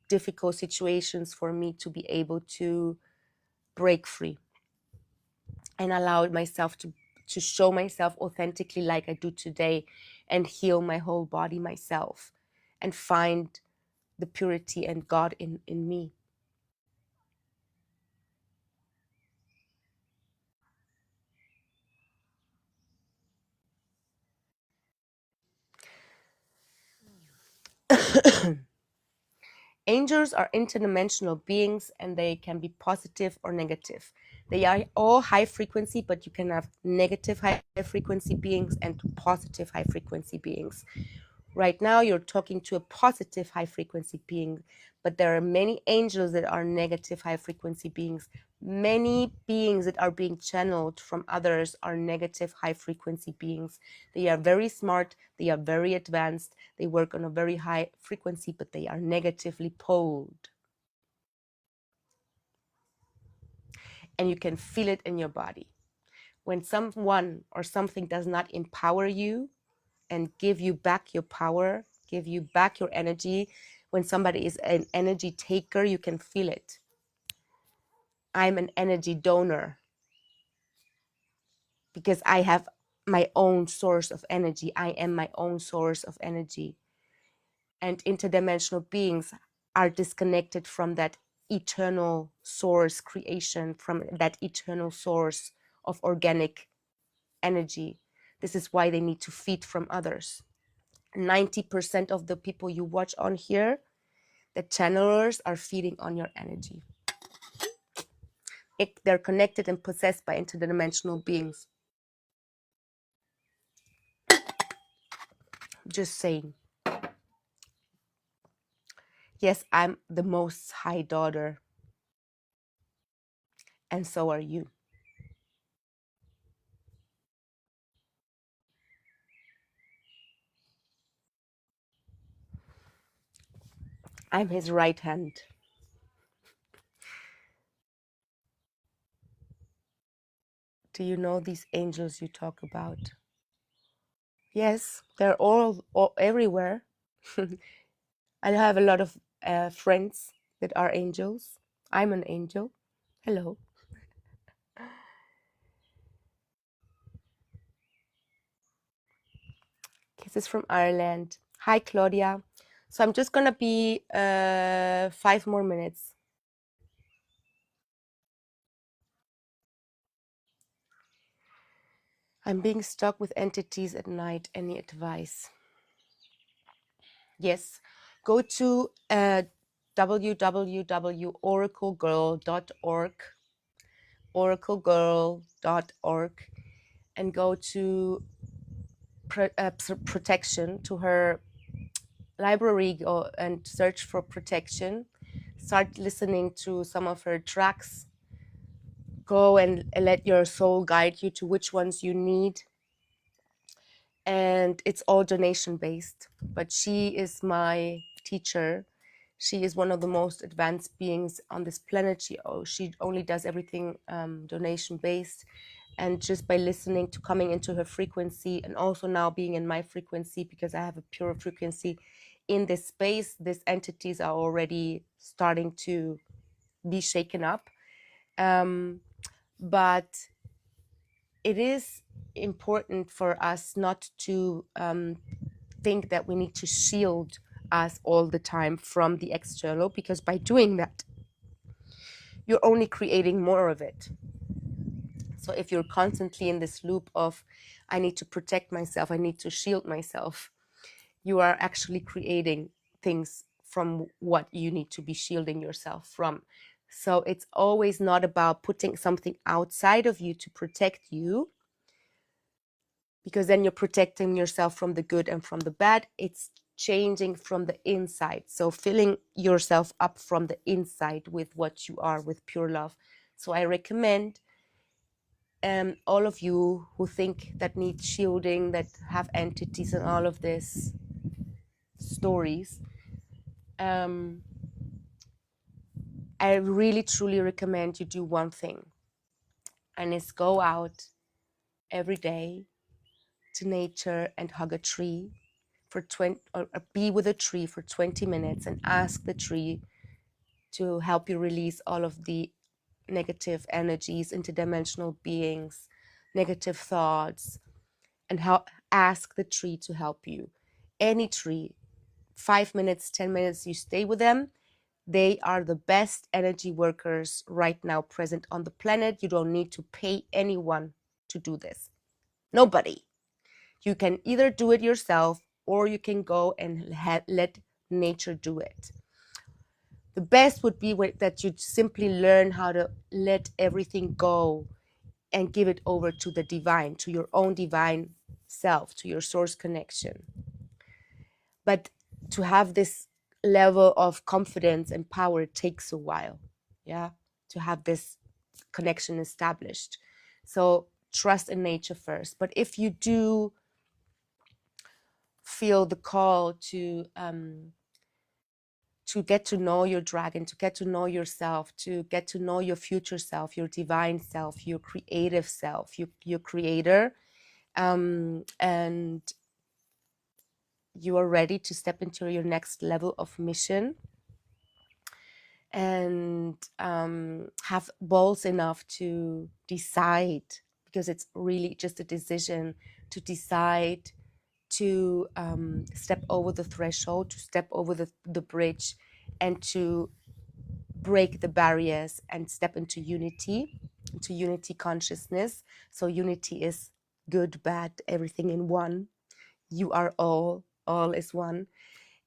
difficult situations for me to be able to break free and allow myself to show myself authentically like I do today, and heal my whole body myself and find the purity and God in me. Angels are interdimensional beings, and they can be positive or negative. They are all high frequency, but you can have negative high frequency beings and positive high frequency beings. Right now, you're talking to a positive high frequency being, but there are many angels that are negative high frequency beings. Many beings that are being channeled from others are negative high frequency beings. They are very smart, they are very advanced, they work on a very high frequency, but they are negatively poled. And you can feel it in your body. When someone or something does not empower you and give you back your power, give you back your energy, when somebody is an energy taker, you can feel it. I'm an energy donor because I have my own source of energy. I am my own source of energy. And interdimensional beings are disconnected from that eternal source creation, from that eternal source of organic energy. This is why they need to feed from others. 90% of the people you watch on here, the channelers, are feeding on your energy. They're connected and possessed by interdimensional beings. Just saying. Yes, I'm the Most High daughter, and so are you. I'm his right hand. Do you know these angels you talk about? Yes, they're all everywhere. I have a lot of friends that are angels. I'm an angel. Hello. Kisses from Ireland. Hi, Claudia. So I'm just gonna be 5 more minutes. I'm being stuck with entities at night. Any advice? Yes. Go to www.oraclegirl.org oraclegirl.org and go to protection, to her library, and search for protection. Start listening to some of her tracks. Go and let your soul guide you to which ones you need. And it's all donation based. But she is my teacher. She is one of the most advanced beings on this planet. She only does everything donation based. And just by listening to coming into her frequency, and also now being in my frequency, because I have a pure frequency in this space, these entities are already starting to be shaken up. But it is important for us not to think that we need to shield us all the time from the external, because by doing that, you're only creating more of it. So if you're constantly in this loop of, I need to protect myself, I need to shield myself, you are actually creating things from what you need to be shielding yourself from. So it's always not about putting something outside of you to protect you, because then you're protecting yourself from the good and from the bad. It's changing from the inside. So filling yourself up from the inside with what you are, with pure love. So I recommend all of you who think that need shielding, that have entities and all of this stories, I really truly recommend you do one thing, and it's go out every day to nature and hug a tree for 20, or be with a tree for 20 minutes and ask the tree to help you release all of the negative energies, interdimensional beings, negative thoughts, and ask the tree to help you. Any tree, 5 minutes, 10 minutes, you stay with them. They are the best energy workers right now present on the planet. You don't need to pay anyone to do this. Nobody. You can either do it yourself, or you can go and let nature do it. The best would be that you simply learn how to let everything go and give it over to the divine, to your own divine self, to your source connection. But to have this level of confidence and power takes a while, yeah, to have this connection established. So trust in nature first. But if you do feel the call to get to know your dragon, to get to know yourself, to get to know your future self, your divine self, your creative self, your creator, and you are ready to step into your next level of mission, and have balls enough to decide, because it's really just a decision to decide to step over the threshold, to step over the bridge, and to break the barriers and step into unity consciousness. So unity is good, bad, everything in one. You are all is one.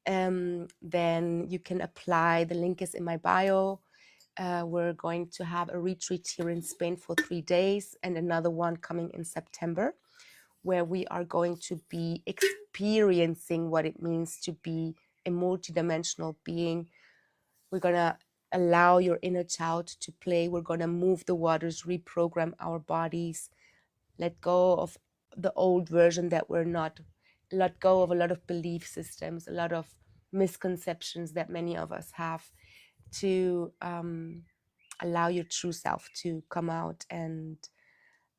Then you can apply. The link is in my bio. We're going to have a retreat here in Spain for 3 days, and another one coming in September, where we are going to be experiencing what it means to be a multidimensional being. We're going to allow your inner child to play. We're going to move the waters, reprogram our bodies, let go of the old version that we're not, let go of a lot of belief systems, a lot of misconceptions that many of us have, to allow your true self to come out. And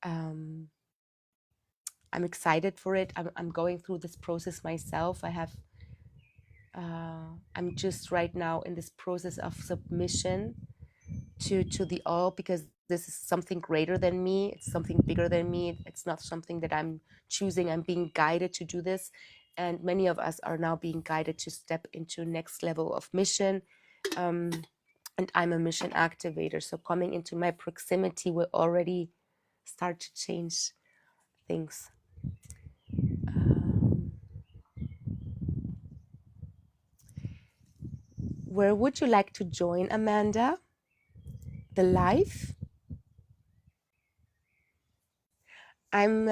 I'm excited for it. I'm going through this process myself. I'm just right now in this process of submission to the all, because this is something greater than me. It's something bigger than me. It's not something that I'm choosing. I'm being guided to do this. And many of us are now being guided to step into next level of mission. And I'm a mission activator. So coming into my proximity will already start to change things. Where would you like to join, Amanda? The live? I'm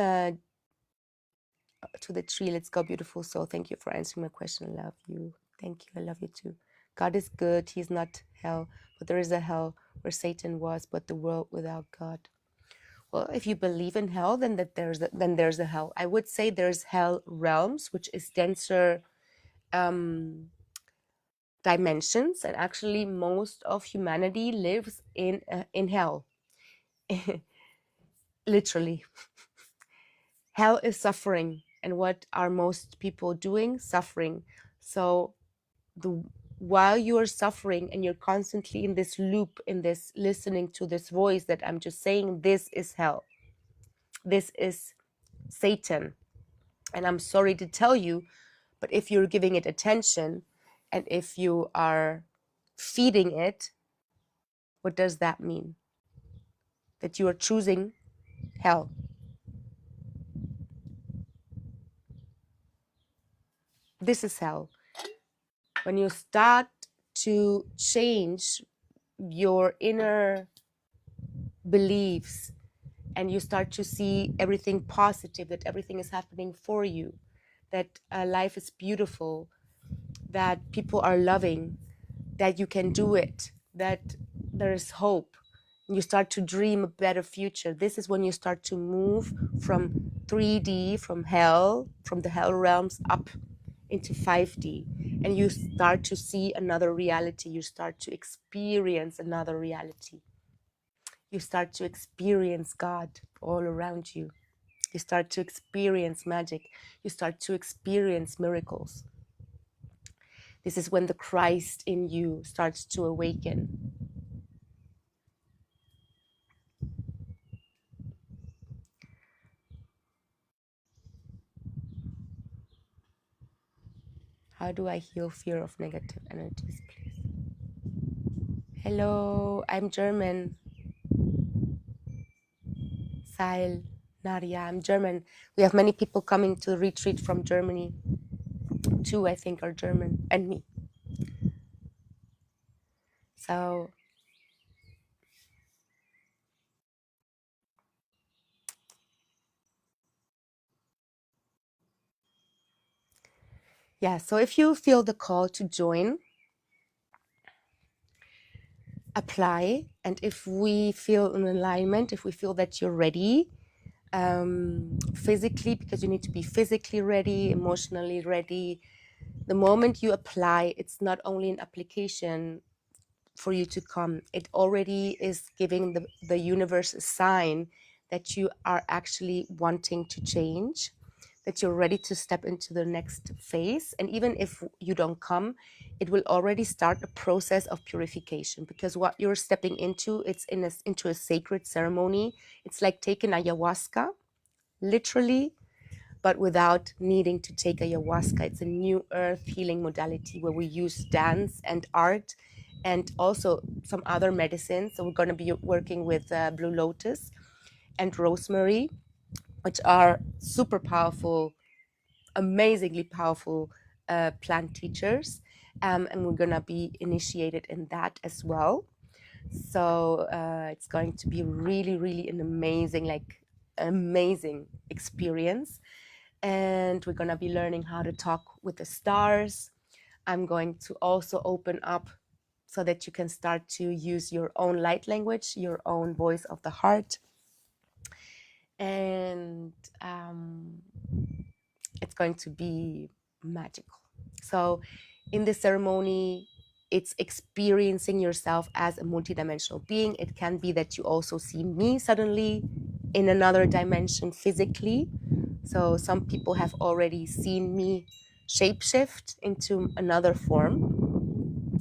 to the tree. Let's go, beautiful soul. Thank you for answering my question. I love you. Thank you. I love you too. God is good. He's not hell, but there is a hell where Satan was, but the world without God. Well, if you believe in hell, then there's a hell. I would say there's hell realms, which is denser dimensions, and actually most of humanity lives in hell. Literally, hell is suffering, and what are most people doing? Suffering. So the while you are suffering and you're constantly in this loop, in this listening to this voice that I'm just saying, this is hell, this is Satan. And I'm sorry to tell you, but if you're giving it attention and if you are feeding it, what does that mean? That you are choosing hell. This is hell. When you start to change your inner beliefs and you start to see everything positive, that everything is happening for you, that life is beautiful, that people are loving, that you can do it, that there is hope, you start to dream a better future. This is when you start to move from 3D, from hell, from the hell realms up into 5D, and you start to see another reality. You start to experience another reality. You start to experience God all around you. You start to experience magic. You start to experience miracles. This is when the Christ in you starts to awaken. How do I heal fear of negative energies, please? Hello, I'm German. Sail, Nadia, I'm German. We have many people coming to the retreat from Germany. 2, I think, are German, and me. So, yeah, so if you feel the call to join, apply. And if we feel an alignment, if we feel that you're ready, physically, because you need to be physically ready, emotionally ready, the moment you apply, it's not only an application for you to come, it already is giving the universe a sign that you are actually wanting to change, that you're ready to step into the next phase. And even if you don't come, it will already start a process of purification, because what you're stepping into, it's into a sacred ceremony. It's like taking ayahuasca, literally, but without needing to take ayahuasca. It's a new earth healing modality where we use dance and art and also some other medicines. So we're going to be working with Blue Lotus and Rosemary, which are super powerful, amazingly powerful plant teachers. And we're going to be initiated in that as well. So it's going to be really, really an amazing experience. And we're going to be learning how to talk with the stars. I'm going to also open up so that you can start to use your own light language, your own voice of the heart. And it's going to be magical. So in the ceremony, it's experiencing yourself as a multidimensional being. It can be that you also see me suddenly in another dimension physically. So some people have already seen me shapeshift into another form.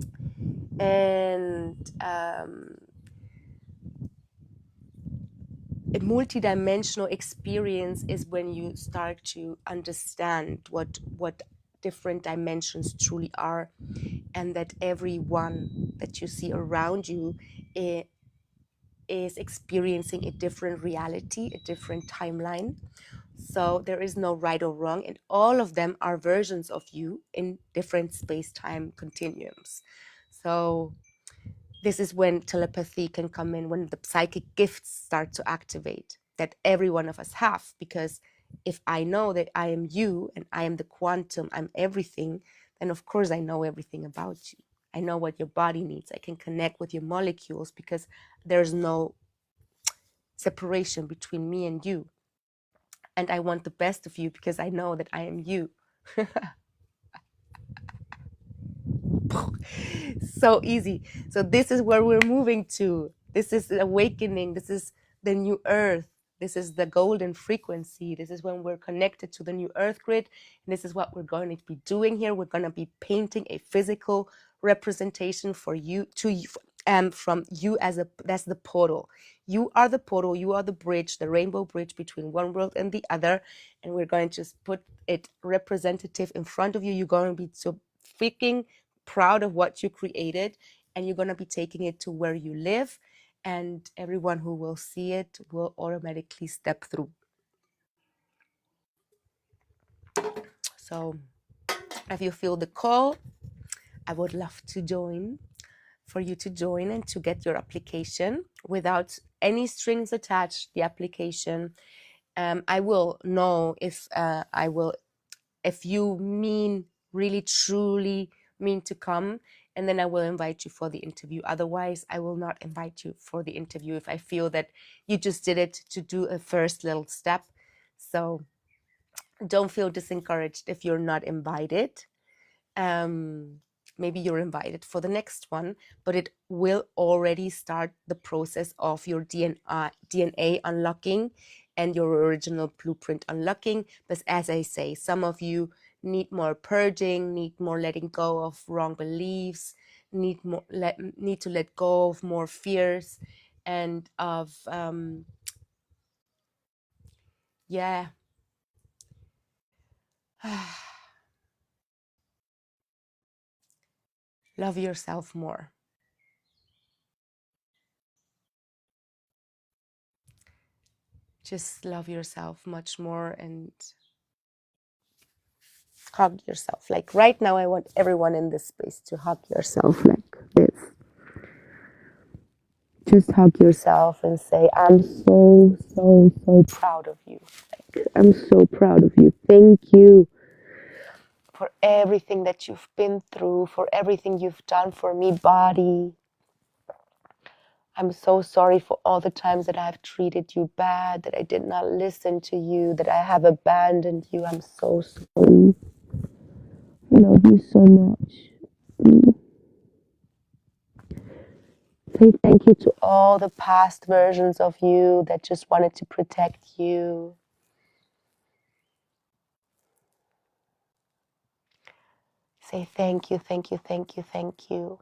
And a multidimensional experience is when you start to understand what different dimensions truly are, and that everyone that you see around you is experiencing a different reality, a different timeline. So there is no right or wrong, and all of them are versions of you in different space-time continuums. So this is when telepathy can come in, when the psychic gifts start to activate. that every one of us have. Because if I know that I am you and I am the quantum, I'm everything, then of course I know everything about you. I know what your body needs. I can connect with your molecules because there's no separation between me and you. And I want the best of you because I know that I am you. So easy. So this is where we're moving to. This is the awakening. This is the new earth. This is the golden frequency. This is when we're connected to the new earth grid. And this is what we're going to be doing here. We're going to be painting a physical representation for you, to you, from you as that's the portal. You are the portal. You are the bridge, the rainbow bridge between one world and the other. And we're going to just put it representative in front of you. You're going to be so freaking proud of what you created, and you're going to be taking it to where you live, and everyone who will see it will automatically step through. So if you feel the call, I would love to join, for you to join and to get your application without any strings attached. The application, I will know if you mean really truly mean to come, and then I will invite you for the interview. Otherwise, I will not invite you for the interview if I feel that you just did it to do a first little step. So don't feel discouraged if you're not invited. Maybe you're invited for the next one, but it will already start the process of your DNA unlocking and your original blueprint unlocking. But as I say, some of you need more purging, need more letting go of wrong beliefs, need to let go of more fears and of yeah. Love yourself more. Just love yourself much more and hug yourself. Like right now, I want everyone in this space to hug yourself like this. Just hug yourself and say, I'm so, so, so proud of you. Like, I'm so proud of you. Thank you for everything that you've been through, for everything you've done for me, body. I'm so sorry for all the times that I've treated you bad, that I did not listen to you, that I have abandoned you. I'm so sorry. I love you so much. Say thank you to all the past versions of you that just wanted to protect you. Say thank you, thank you, thank you, thank you.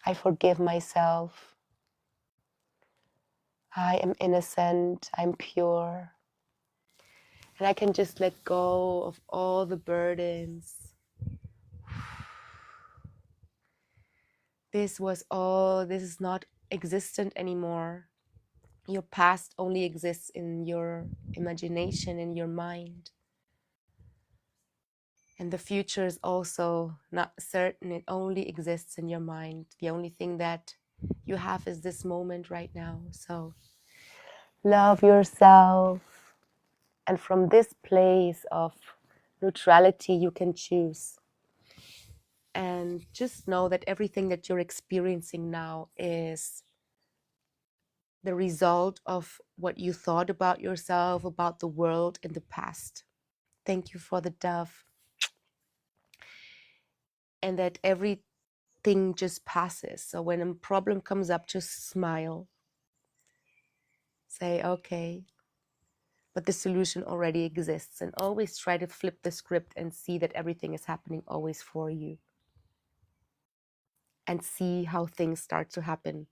I forgive myself. I am innocent. I'm pure. And I can just let go of all the burdens. This is not existent anymore. Your past only exists in your imagination, in your mind. And the future is also not certain. It only exists in your mind. The only thing that you have is this moment right now. So love yourself. And from this place of neutrality, you can choose. And just know that everything that you're experiencing now is the result of what you thought about yourself, about the world in the past. Thank you for the dove. And that everything just passes. So when a problem comes up, just smile. Say, okay, but the solution already exists. And always try to flip the script and see that everything is happening always for you. And see how things start to happen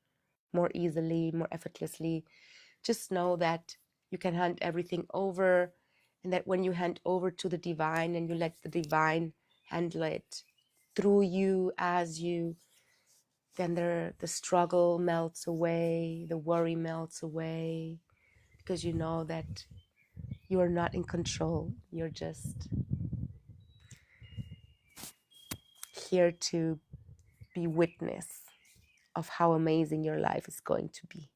more easily, more effortlessly. Just know that you can hand everything over, and that when you hand over to the divine and you let the divine handle it through you, as you, then the struggle melts away, the worry melts away, because you know that you are not in control. You're just here to be witness of how amazing your life is going to be.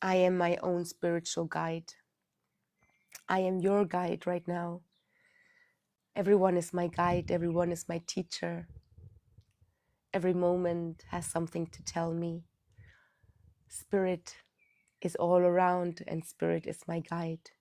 I am my own spiritual guide. I am your guide right now. Everyone is my guide. Everyone is my teacher. Every moment has something to tell me. Spirit is all around, and Spirit is my guide.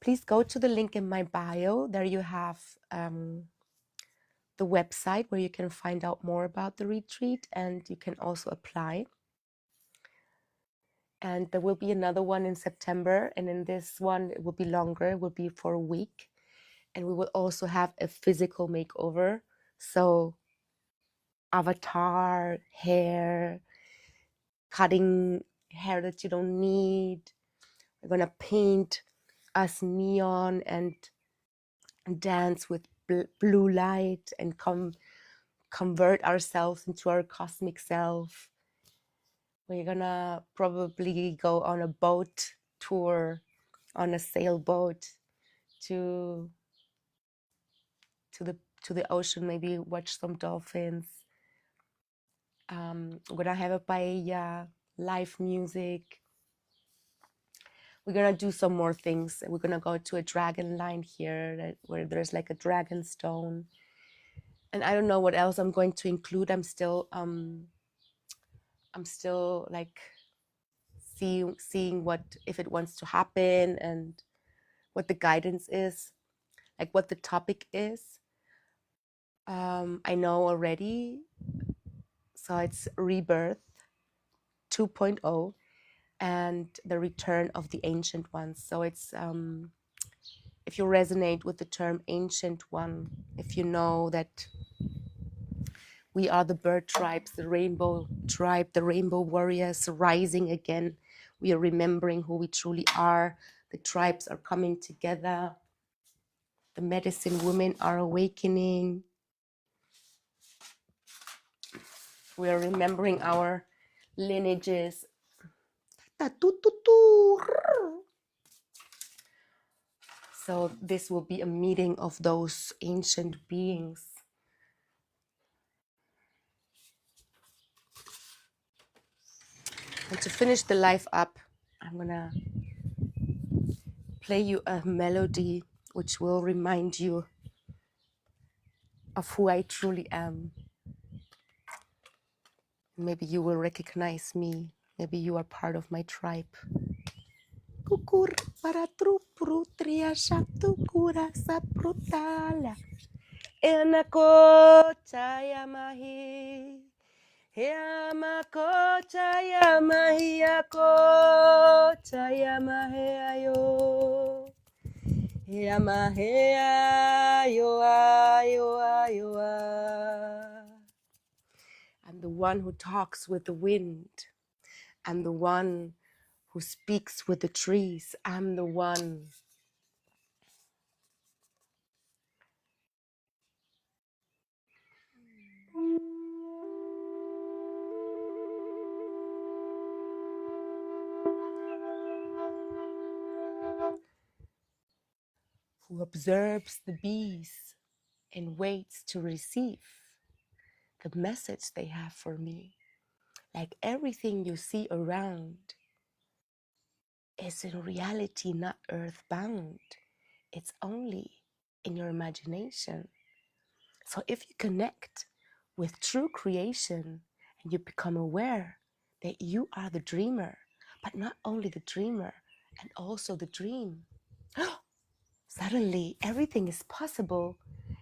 Please go to the link in my bio. There you have the website where you can find out more about the retreat, and you can also apply. And there will be another one in September, and in this one it will be longer. It will be for a week, and we will also have a physical makeover. So avatar, hair, cutting hair that you don't need. We're gonna paint us neon and dance with blue light and convert ourselves into our cosmic self. We're gonna probably go on a boat tour, on a sailboat to the ocean, maybe watch some dolphins. We're gonna have a paella, live music. We're gonna do some more things. We're gonna go to a dragon line here where there's like a dragon stone. And I don't know what else I'm going to include. I'm still like seeing what, if it wants to happen, and what the guidance is, like what the topic is. I know already. So it's Rebirth 2.0 and the return of the ancient ones. So it's if you resonate with the term ancient one, if you know that we are the bird tribes, the rainbow tribe, the rainbow warriors rising again. We are remembering who we truly are. The tribes are coming together. The medicine women are awakening. We are remembering our lineages. So this will be a meeting of those ancient beings. And to finish the life up, I'm gonna play you a melody which will remind you of who I truly am. Maybe you will recognize me. Maybe you are part of my tribe. Kukur para truprutria shatukura saprutala. Enako chayamahi. Yamako chayamahi ako chayamahi ayo. Yamahe ayo ayo ayo. I'm the one who talks with the wind. I'm the one who speaks with the trees. I'm the one who observes the bees and waits to receive the message they have for me. Like everything you see around is in reality not earthbound. It's only in your imagination. So if you connect with true creation and you become aware that you are the dreamer, but not only the dreamer and also the dream, suddenly everything is possible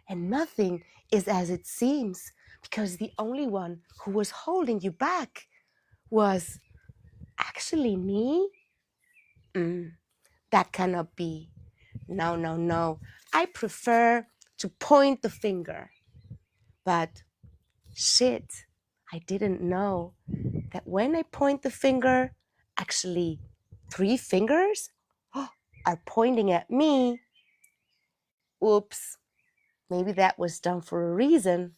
and nothing is as it seems, because the only one who was holding you back was actually me. That cannot be. No, no, no. I prefer to point the finger. But shit, I didn't know that when I point the finger, actually 3 fingers are pointing at me. Oops, maybe that was done for a reason.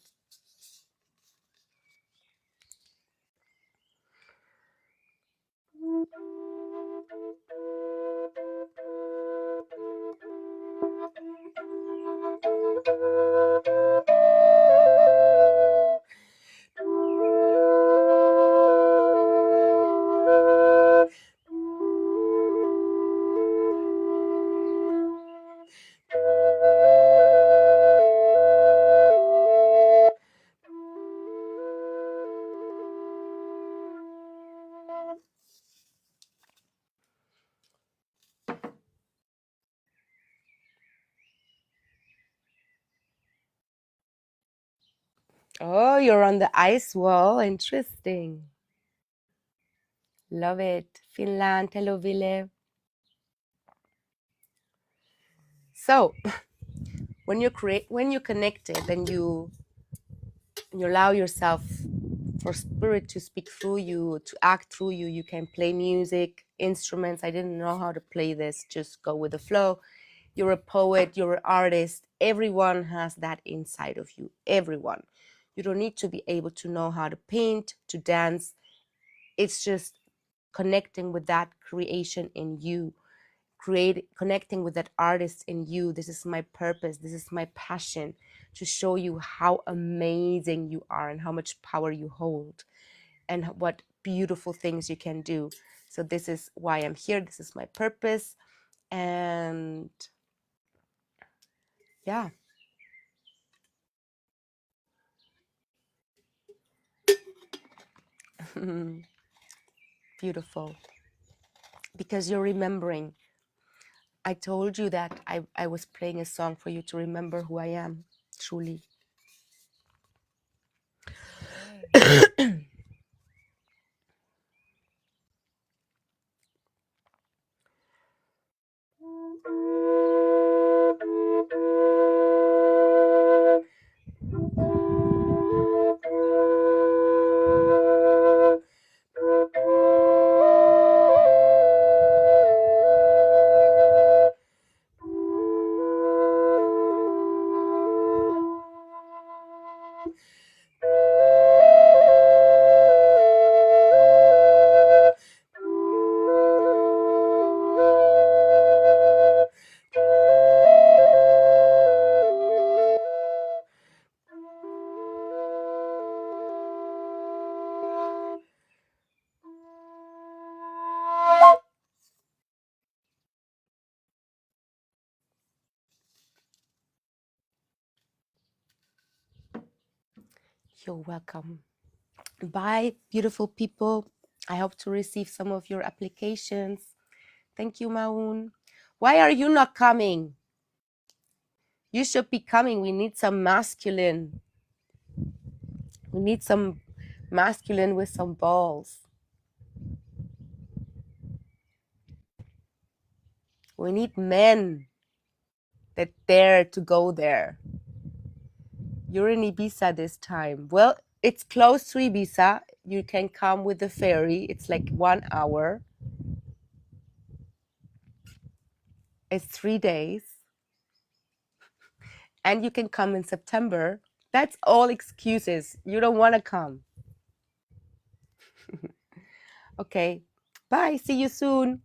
Oh, you're on the ice wall. Interesting. Love it. Finland, hello, Ville. So, when you're connected and you allow yourself for spirit to speak through you, to act through you, you can play music, instruments. I didn't know how to play this. Just go with the flow. You're a poet, you're an artist. Everyone has that inside of you. Everyone. You don't need to be able to know how to paint, to dance. It's just connecting with that creation in you, connecting with that artist in you. This is my purpose. This is my passion, to show you how amazing you are and how much power you hold and what beautiful things you can do. So this is why I'm here. This is my purpose. And yeah. Beautiful. Because you're remembering. I told you that I was playing a song for you to remember who I am, truly. You're welcome. Bye, beautiful people. I hope to receive some of your applications. Thank you, Maun. Why are you not coming? You should be coming. We need some masculine. We need some masculine with some balls. We need men that dare to go there. You're in Ibiza this time. Well, it's close to Ibiza. You can come with the ferry. It's like 1 hour. It's 3 days. And you can come in September. That's all excuses. You don't want to come. Okay. Bye. See you soon.